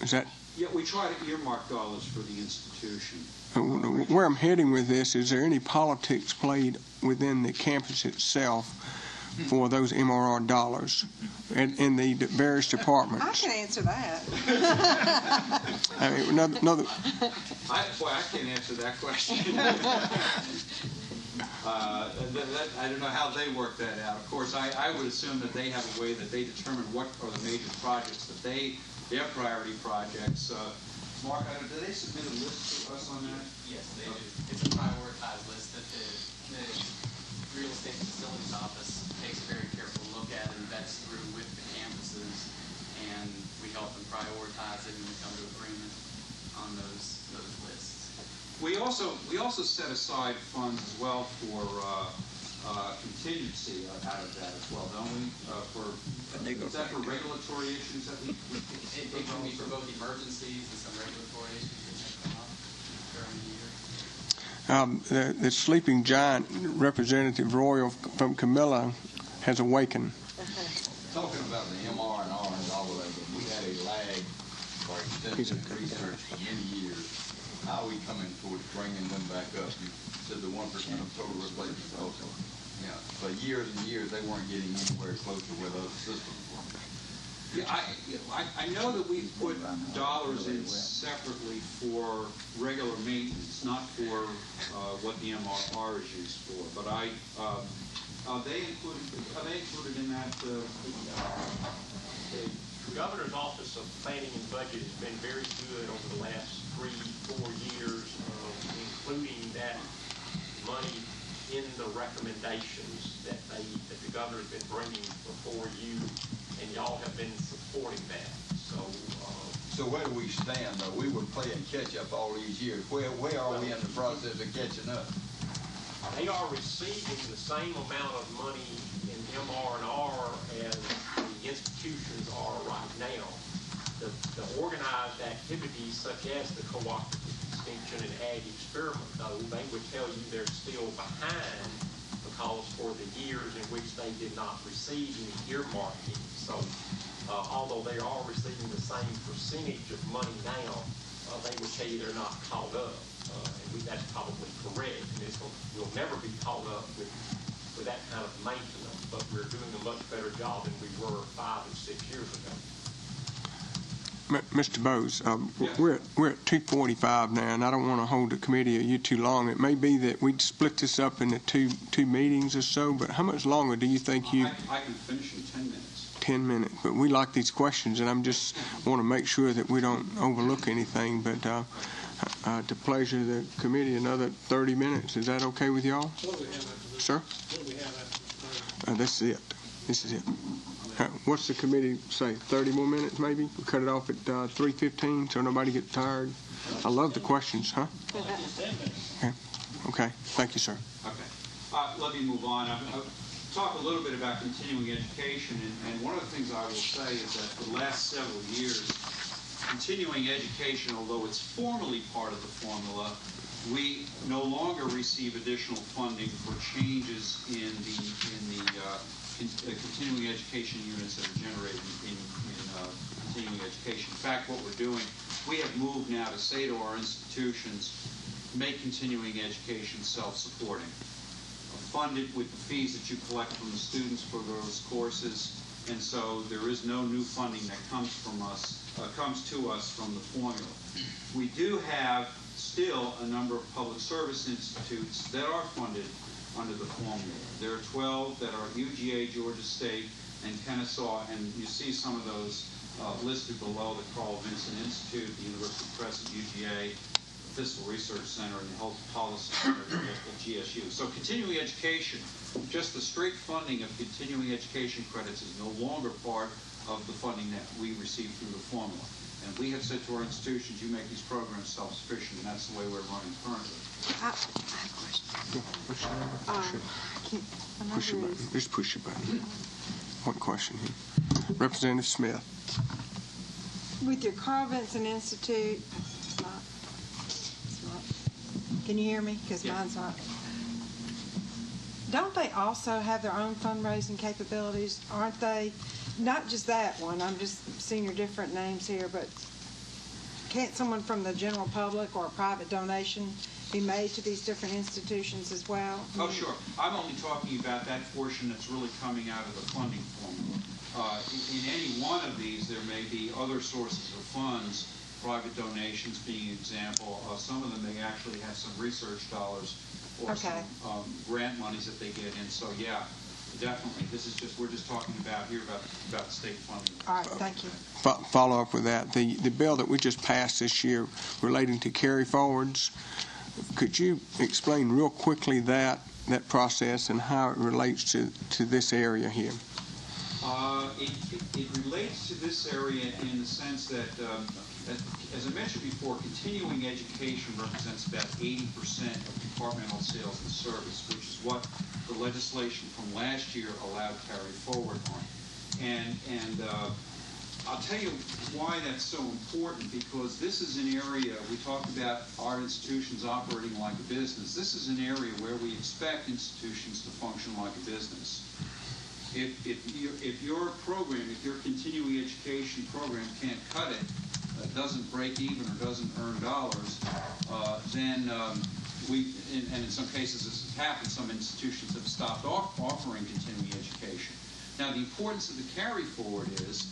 Is that Yeah, we try to earmark dollars for the institution. where I'm heading with this? Is there any politics played within the campus itself for those MRR dollars in the various departments? I can answer that. I mean, another I can't answer that question. I don't know how they work that out. Of course, I would assume that they have a way that they determine what are the major projects that their priority projects. Mark, do they submit a list to us on that? Yes, they do. It's a prioritized list that the Real Estate Facilities Office takes a very careful look at and vets through with the campuses, and we help them prioritize it and we come to agreement on those lists. We also set aside funds as well for contingency out of that as well, don't we? Is that for regulatory issues that we it can be for both emergencies and some regulatory issues that come up during the year. the sleeping giant, Representative Royal from Camilla, has awakened. Talking about the MR and R and all of that, we had a lag for extensive research for many years. How are we coming towards bringing them back up? You said the 1% of total replacement also. Yeah, for years and years, they weren't getting anywhere close to where the other systems were. Yeah, I know that we put dollars in separately for regular maintenance, not for what the MRR is used for. But are they included in that? The Governor's Office of Planning and Budget has been very good over the last 3-4 years of including that money in the recommendations that the Governor's been bringing before you, and y'all have been supporting that. So where do we stand, though? We were playing catch-up all these years. Where are we in the process of catching up? They are receiving the same amount of money in MR&R as the institutions are right now. The organized activities such as the cooperative extension and ag experiment, though, they would tell you they're still behind because for the years in which they did not receive any earmarking. So although they are receiving the same percentage of money now, they would tell you they're not caught up. And that's probably correct. And we'll never be caught up with that kind of maintenance, but we're doing a much better job than we were 5 and 6 years ago. Mr. Bose, we're at 2:45 now, and I don't want to hold the committee or you too long. It may be that we'd split this up into two meetings or so, but how much longer do you think you... I can finish in 10 minutes. 10 minutes, but we like these questions, and I'm just want to make sure that we don't overlook anything, but to pleasure the committee another 30 minutes. Is that okay with y'all? What do we have after this? Sir? What do we have after this? This is it. This is it. What's the committee say? 30 more minutes, maybe? We cut it off at 3:15 so nobody gets tired. I love the questions, huh? Okay. Thank you, sir. Okay. Let me move on. I'll talk a little bit about continuing education, and one of the things I will say is that for the last several years, continuing education, although it's formally part of the formula, we no longer receive additional funding for changes in the continuing education units that are generated in continuing education. In fact, what we're doing, we have moved now to say to our institutions, make continuing education self-supporting. Fund it with the fees that you collect from the students for those courses, and so there is no new funding that comes to us from the formula. We do have still a number of public service institutes that are funded under the formula. There are 12 that are UGA, Georgia State, and Kennesaw, and you see some of those listed below: the Carl Vinson Institute, the University Press at UGA, the Fiscal Research Center, and the Health Policy Center at GSU. So continuing education, just the straight funding of continuing education credits is no longer part of the funding that we receive through the formula. And we have said to our institutions, you make these programs self-sufficient, and that's the way we're running currently. I have a question. Push your button. Just push your button. One question here. Representative Smith. With your Carl Vinson Institute, can you hear me? Because mine's not. Don't they also have their own fundraising capabilities? Aren't they? Not just that one. I'm just seeing your different names here, but can't someone from the general public or a private donation be made to these different institutions as well? Oh, sure. I'm only talking about that portion that's really coming out of the funding formula. In any one of these, there may be other sources of funds, private donations being an example. Some of them may actually have some research dollars or some grant monies that they get in. So, yeah, definitely. We're just talking about here about state funding. All right, thank you. Follow up with that. The bill that we just passed this year relating to carry forwards, could you explain real quickly that process and how it relates to this area here? It relates to this area in the sense that, as I mentioned before, continuing education represents about 80% of departmental sales and service, which is what the legislation from last year allowed carry forward on. And I'll tell you why that's so important, because this is an area, we talked about our institutions operating like a business. This is an area where we expect institutions to function like a business. If your program, if your continuing education program can't cut it, doesn't break even or doesn't earn dollars, then and in some cases this has happened, some institutions have stopped offering continuing education. Now the importance of the carry forward is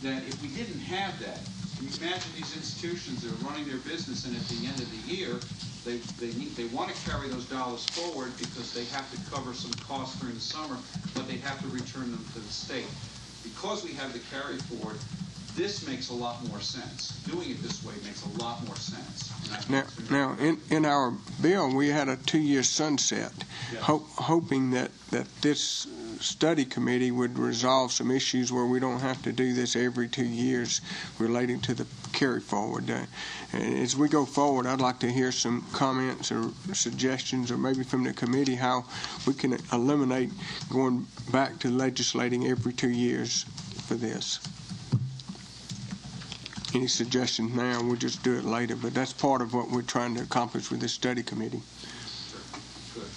that if we didn't have that, you can imagine these institutions that are running their business, and at the end of the year, they want to carry those dollars forward because they have to cover some costs during the summer, but they have to return them to the state. Because we have the carry forward, this makes a lot more sense. Doing it this way makes a lot more sense. Now in our bill, we had a 2-year sunset, yes. Hoping that this study committee would resolve some issues where we don't have to do this every 2 years relating to the carry forward. And as we go forward, I'd like to hear some comments or suggestions, or maybe from the committee, how we can eliminate going back to legislating every 2 years for this. Any suggestions now? We'll just do it later, but that's part of what we're trying to accomplish with this study committee. Sure. Good.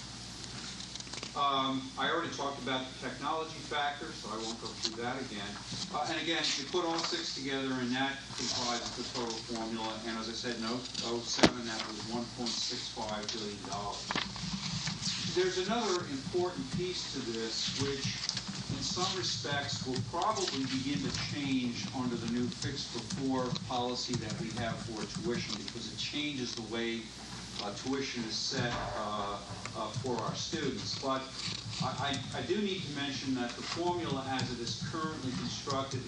I already talked about the technology factor, so I won't go through that again. And again, you put all 6 together, and that comprises the total formula. And as I said, in 2007, that was $1.65 billion. There's another important piece to this, which in some respects will probably begin to change under the new fixed before policy that we have for tuition, because it changes the way tuition is set for our students. But I do need to mention that the formula as it is currently constructed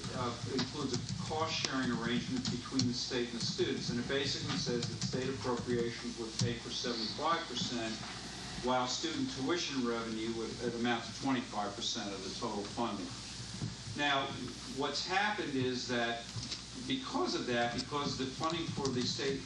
includes a cost-sharing arrangement between the state and the students, and it basically says that state appropriations would pay for 75%, while student tuition revenue would amount to 25% of the total funding. Now, what's happened is that because of that, because the funding for the state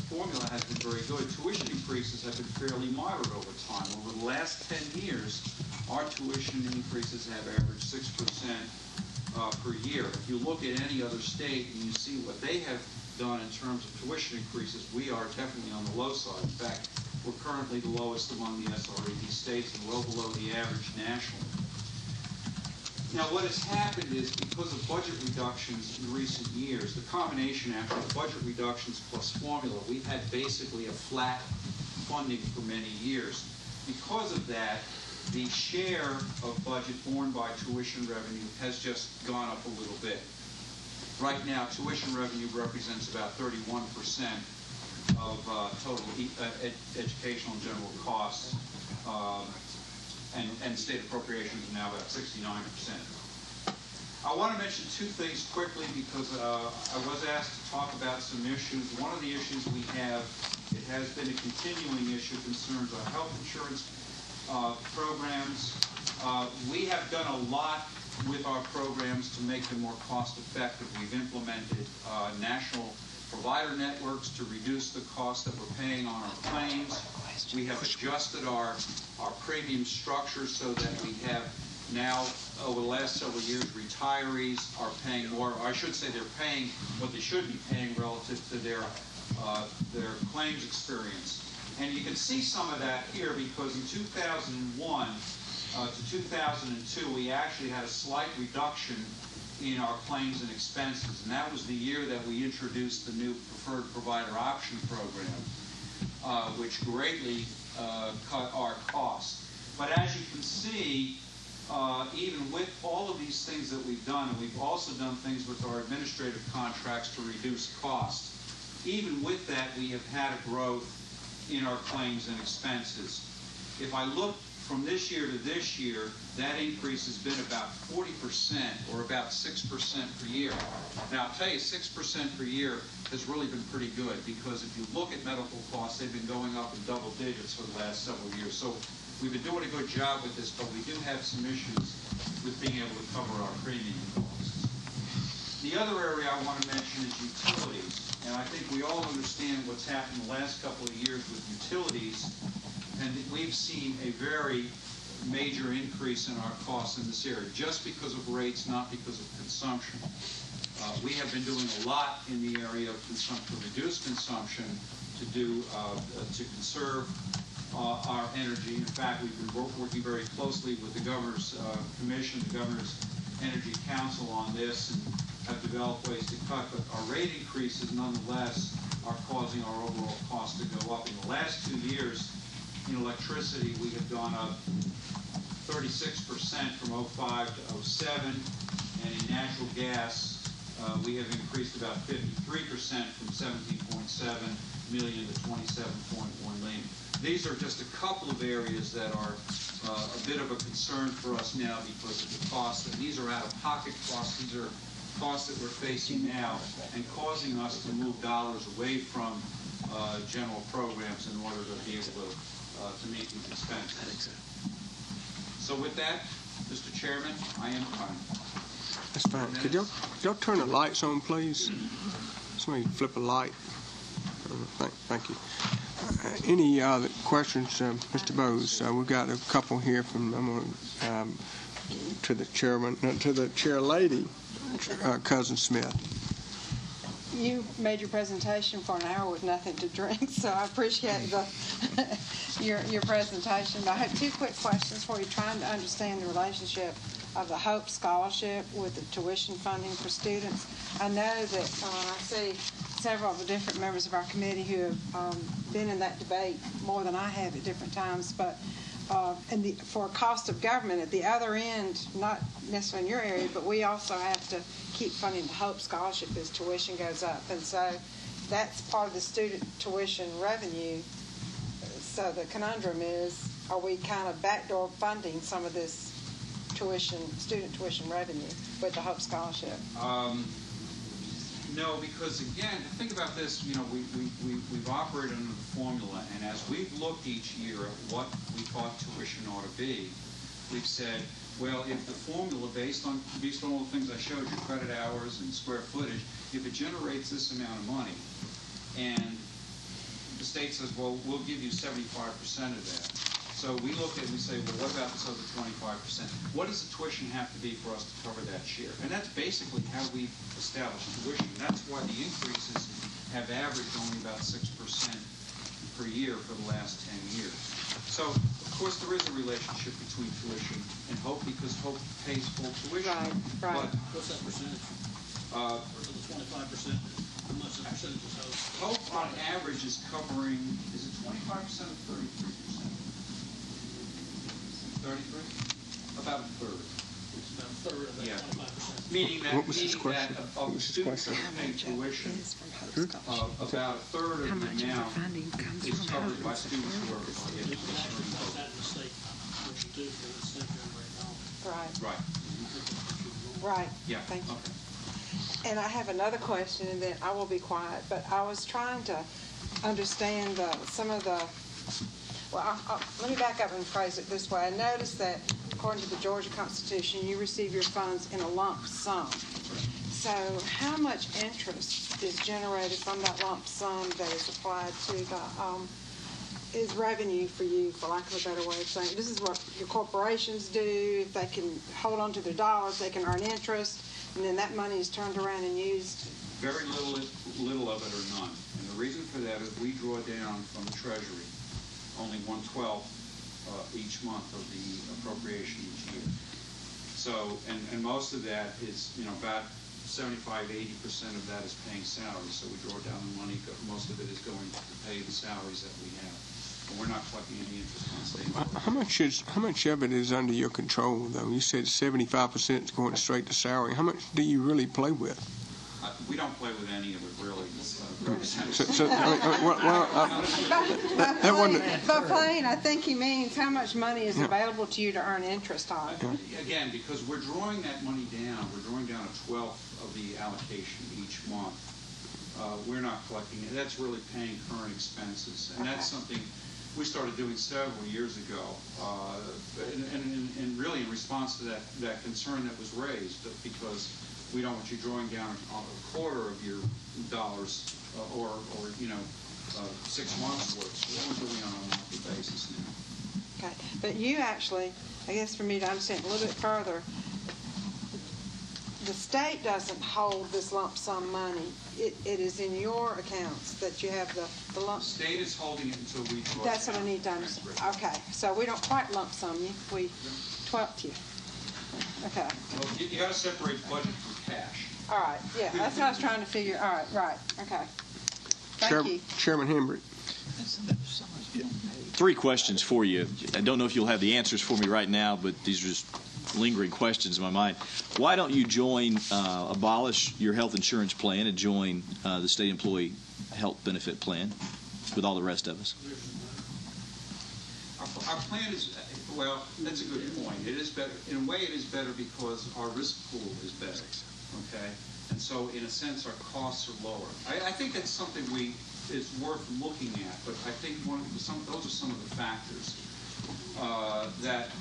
formula has been very good, tuition increases have been fairly moderate over time. Over the last 10 years, our tuition increases have averaged 6% per year. If you look at any other state and you see what they have done in terms of tuition increases, we are definitely on the low side. In fact, we're currently the lowest among the SRED states and well below the average nationally. Now, what has happened is, because of budget reductions in recent years, the combination after the budget reductions plus formula, we've had basically a flat funding for many years. Because of that, the share of budget borne by tuition revenue has just gone up a little bit. Right now, tuition revenue represents about 31% of total educational and general costs, and state appropriations are now about 69%. I want to mention 2 things quickly, because I was asked to talk about some issues. One of the issues we have, it has been a continuing issue, concerns our health insurance programs. We have done a lot with our programs to make them more cost effective. We've implemented national provider networks to reduce the cost that we're paying on our claims. We have adjusted our premium structure so that we have now, over the last several years, retirees are paying more. Or I should say they're paying what they should be paying relative to their claims experience. And you can see some of that here because in 2001 to 2002, we actually had a slight reduction in our claims and expenses, and that was the year that we introduced the new Preferred Provider Option Program, which greatly cut our costs. But as you can see, even with all of these things that we've done, and we've also done things with our administrative contracts to reduce costs, even with that, we have had a growth in our claims and expenses. If I look from this year to this year, that increase has been about 40%, or about 6% per year. Now, I'll tell you, 6% per year has really been pretty good, because if you look at medical costs, they've been going up in double digits for the last several years. So we've been doing a good job with this, but we do have some issues with being able to cover our premium costs. The other area I want to mention is utilities. And I think we all understand what's happened the last couple of years with utilities, and we've seen a very major increase in our costs in this area, just because of rates, not because of consumption. We have been doing a lot in the area of consumption, to reduce consumption, to conserve our energy. In fact, we've been working very closely with the Governor's Commission, the Governor's Energy Council on this, and have developed ways to cut, but our rate increases nonetheless are causing our overall cost to go up. In the last 2 years, in electricity, we have gone up 36% from 05 to 07, and in natural gas, we have increased about 53% from 17.7 million to 27.1 million. These are just a couple of areas that are a bit of a concern for us now because of the costs, and these are out-of-pocket costs. These are costs that we're facing now and causing us to move dollars away from general programs in order to be able to meet these expenses. So with that, Mr. Chairman, I am done. That's fine. Could y'all turn the lights on, please? Somebody flip a light. Thank you. Any other questions, Mr. Bose? We've got a couple here from to the chairman, to the chair lady, Cousin Smith. You made your presentation for an hour with nothing to drink, so I appreciate your presentation. I have two quick questions for you, trying to understand the relationship of the Hope Scholarship with the tuition funding for students. I know that I see several of the different members of our committee who have been in that debate more than I have at different times, but for cost of government at the other end, not necessarily in your area, but we also have to keep funding the Hope Scholarship as tuition goes up. And so that's part of the student tuition revenue. So the conundrum is, are we kind of backdoor funding some of this student tuition revenue with the Hope Scholarship? No, because again, think about this. You know, we've operated under the formula, and as we've looked each year at what we thought tuition ought to be, we've said, well, if the formula based on all the things I showed you, credit hours and square footage, if it generates this amount of money, and the state says, well, we'll give you 75% of that. So we look at it and we say, well, what about this other 25%? What does the tuition have to be for us to cover that share? And that's basically how we've established tuition. And that's why the increases have averaged only about 6% per year for the last 10 years. So, of course, there is a relationship between tuition and Hope, because Hope pays full tuition. Right. But, What's that percentage? For the 25%? How much the percentage is Hope? Hope, on average, is covering, is it 25% or 33%? 33? About a third. It's about a third of that 25%. Meaning that, What was his question? of the students that pay tuition, about a third of the amount is covered by students who are in That in the state tuition too, for the state government right now. Right. Right. Right. Yeah. Thank you. Okay. And I have another question, and then I will be quiet. But I was trying to understand some of the. Well, let me back up and phrase it this way. I noticed that according to the Georgia Constitution, you receive your funds in a lump sum. So how much interest is generated from that lump sum that is applied to the is revenue for you, for lack of a better way of saying it? This is what your corporations do. If they can hold on to their dollars, they can earn interest, and then that money is turned around and used. Very little of it or none. And the reason for that is we draw down from the Treasury only 1/12 each month of the appropriation each year. So, and most of that is, about 75–80% of that is paying salaries. So we draw down the money. Most of it is going to pay the salaries that we have. And we're not collecting any interest on state. How much of it is under your control, though? You said 75% is going straight to salary. How much do you really play with? We don't play with any of it, really. By playing, I think he means how much money is available to you to earn interest on. Again, because we're drawing that money down, we're drawing down 1/12 of the allocation each month. We're not collecting it. That's really paying current expenses, and that's something we started doing several years ago, and really in response to that concern that was raised, because we don't want you drawing down a quarter of your dollars or 6 months worth. We're doing it on a monthly basis now. Okay, but you actually, I guess for me to understand a little bit further, the state doesn't hold this lump sum money. It is in your accounts that you have the lump. The state is holding it until we draw. That's what I need to understand. Okay, so we don't quite lump sum you. We 12th you. Okay. Well, you got to separate budget from cash. All right. Yeah, that's what I was trying to figure. All right. Right. Okay. Thank you. Chairman Hembry. 3 questions for you. I don't know if you'll have the answers for me right now, but these are just lingering questions in my mind. Why don't you abolish your health insurance plan and join the state employee health benefit plan with all the rest of us? Our plan is, well, that's a good point. It is better. In a way, it is better because our risk pool is better, okay? And so, in a sense, our costs are lower. I think that's something is worth looking at, but I think those are some of the factors that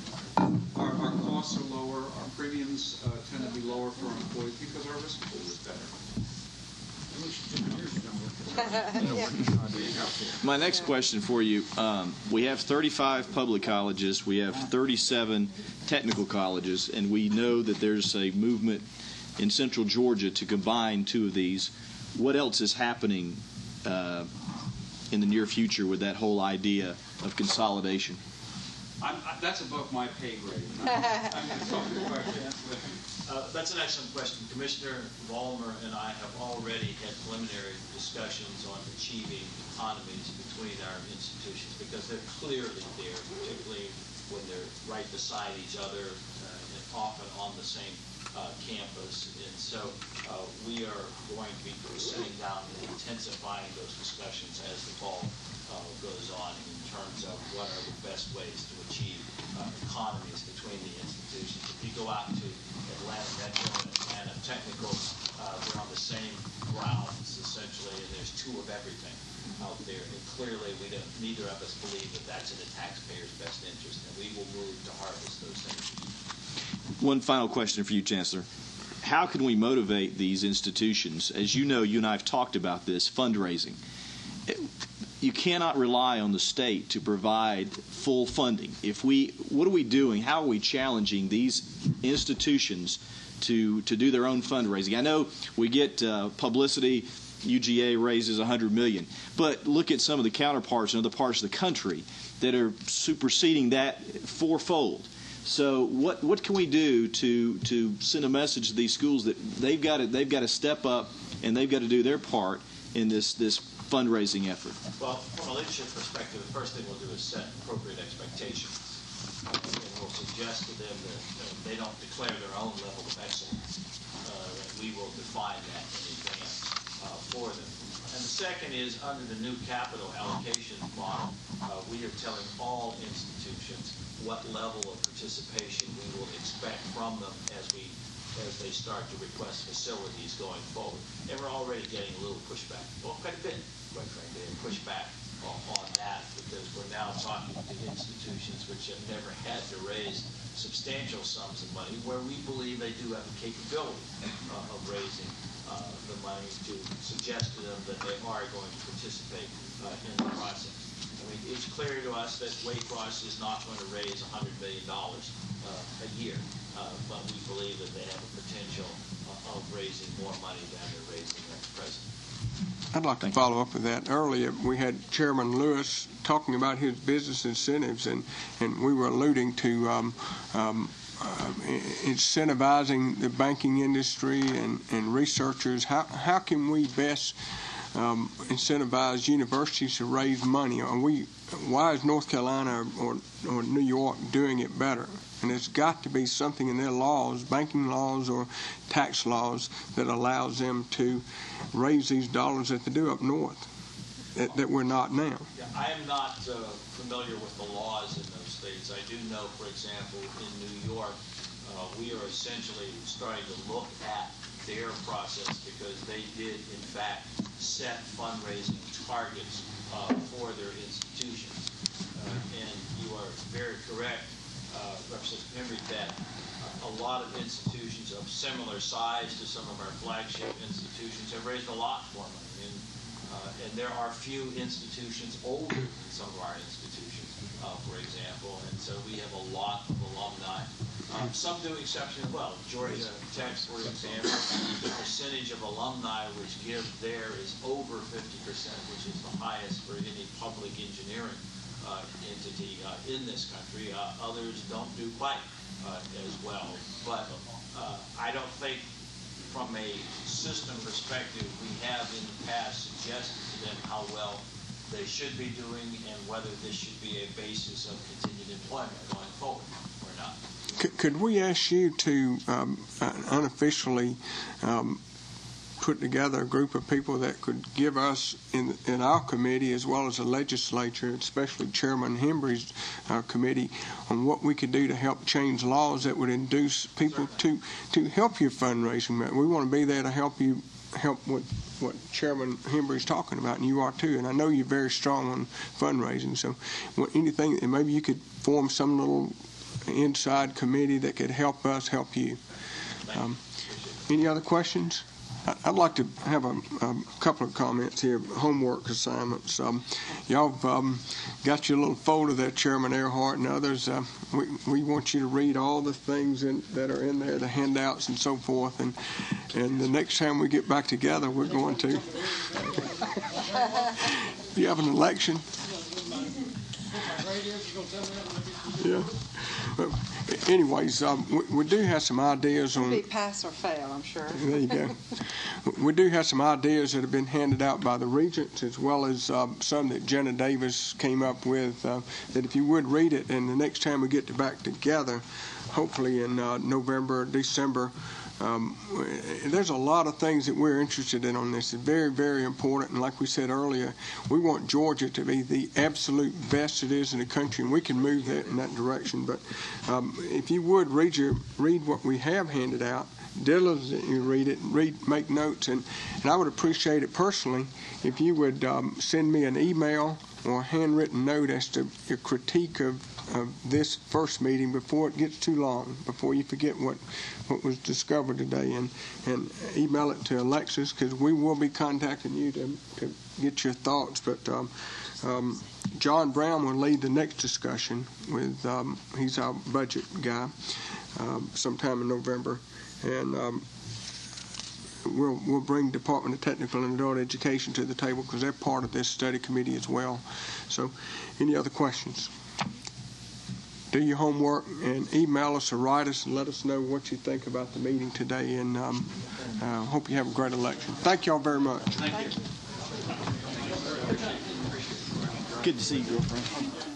our costs are lower, our premiums tend to be lower for our employees because our risk pool is better. My next question for you, we have 35 public colleges, we have 37 technical colleges, and we know that there's a movement in central Georgia to combine 2 of these. What else is happening in the near future with that whole idea of consolidation? That's above my pay grade. That's an excellent question. Commissioner Vollmer and I have already had preliminary discussions on achieving economies between our institutions because they're clearly there, particularly when they're right beside each other and often on the same campus. And so we are going to be sitting down and intensifying those discussions as the fall goes on in terms of what are the best ways to achieve economies between the institutions. If you go out to Atlanta Metro and Atlanta Technical, they're on the same grounds essentially, and there's 2 of everything out there. And clearly, neither of us believe that that's in the taxpayer's best interest, and we will move to harvest those things. One final question for you, Chancellor. How can we motivate these institutions? As you know, you and I have talked about this, fundraising. You cannot rely on the state to provide full funding. What are we doing? How are we challenging these institutions to do their own fundraising? I know we get publicity. UGA raises $100 million, but look at some of the counterparts in other parts of the country that are superseding that 4-fold. So what can we do to send a message to these schools that they've got to step up and they've got to do their part in this fundraising effort? Well, from a leadership perspective, the first thing we'll do is set appropriate expectations. And we'll suggest to them that they don't declare their own level of excellence. That we will define that in advance for them. And the second is, under the new capital allocation model, we are telling all institutions what level of participation we will expect from them as they start to request facilities going forward. And we're already getting a little pushback, well, quite a bit, quite frankly, pushback on that because we're now talking to institutions which have never had to raise substantial sums of money where we believe they do have the capability of raising the money to suggest to them that they are going to participate in the process. mean, it's clear to us that Waycross is not going to raise $100 million a year, but we believe that they have a potential of raising more money than they're raising at present. I'd like to follow up with that. Earlier, we had Chairman Lewis talking about his business incentives, and we were alluding to incentivizing the banking industry and researchers. How can we best incentivize universities to raise money? Why is North Carolina or New York doing it better? And there's got to be something in their laws, banking laws or tax laws, that allows them to raise these dollars that they do up north that we're not now. Yeah, I am not familiar with the laws in those states. I do know, for example, in New York, we are essentially starting to look at their process because they did, in fact, set fundraising targets for their institutions. And you are very correct, Representative Henry, that a lot of institutions of similar size to some of our flagship institutions have raised a lot more money. And there are few institutions older than some of our institutions, for example, and so we have a lot of alumni. Some do exceptionally well. Georgia Tech, for example, the percentage of alumni which give there is over 50%, which is the highest for any public engineering entity in this country. Others don't do quite as well. But I don't think from a system perspective we have in the past suggested to them how well they should be doing and whether this should be a basis of continued employment going forward or not. Could we ask you to unofficially put together a group of people that could give us in our committee, as well as the legislature, especially Chairman Hembry's committee, on what we could do to help change laws that would induce people to help your fundraising? We want to be there to help you, help what Chairman Hembry's talking about, and you are too. And I know you're very strong on fundraising, so anything, and maybe you could form some little inside committee that could help us help you. Any other questions? I'd like to have a couple of comments here, homework assignments. Y'all got your little folder there, Chairman Errol and others. We want you to read all the things that are in there, the handouts and so forth. And the next time we get back together, we're going to. You have an election? Yeah. But anyways, we do have some ideas on. It'll be pass or fail, I'm sure. There you go. We do have some ideas that have been handed out by the regents, as well as some that Jenna Davis came up with. That if you would read it, and the next time we get back together, hopefully in November or December. There's a lot of things that we're interested in on this. It's very, very important. And like we said earlier, we want Georgia to be the absolute best it is in the country, and we can move that in that direction. But if you would read what we have handed out, diligently read it, make notes, and I would appreciate it personally if you would send me an email or a handwritten note as to your critique of this first meeting before it gets too long, before you forget what was discovered today, and email it to Alexis, because we will be contacting you to get your thoughts. But John Brown will lead the next discussion with, he's our budget guy, sometime in November, and we'll bring Department of Technical and Adult Education to the table because they're part of this study committee as well. So any other questions? Do your homework and email us or write us and let us know what you think about the meeting today, and hope you have a great election. Thank you all very much. Thank you. Good to see you, girlfriend.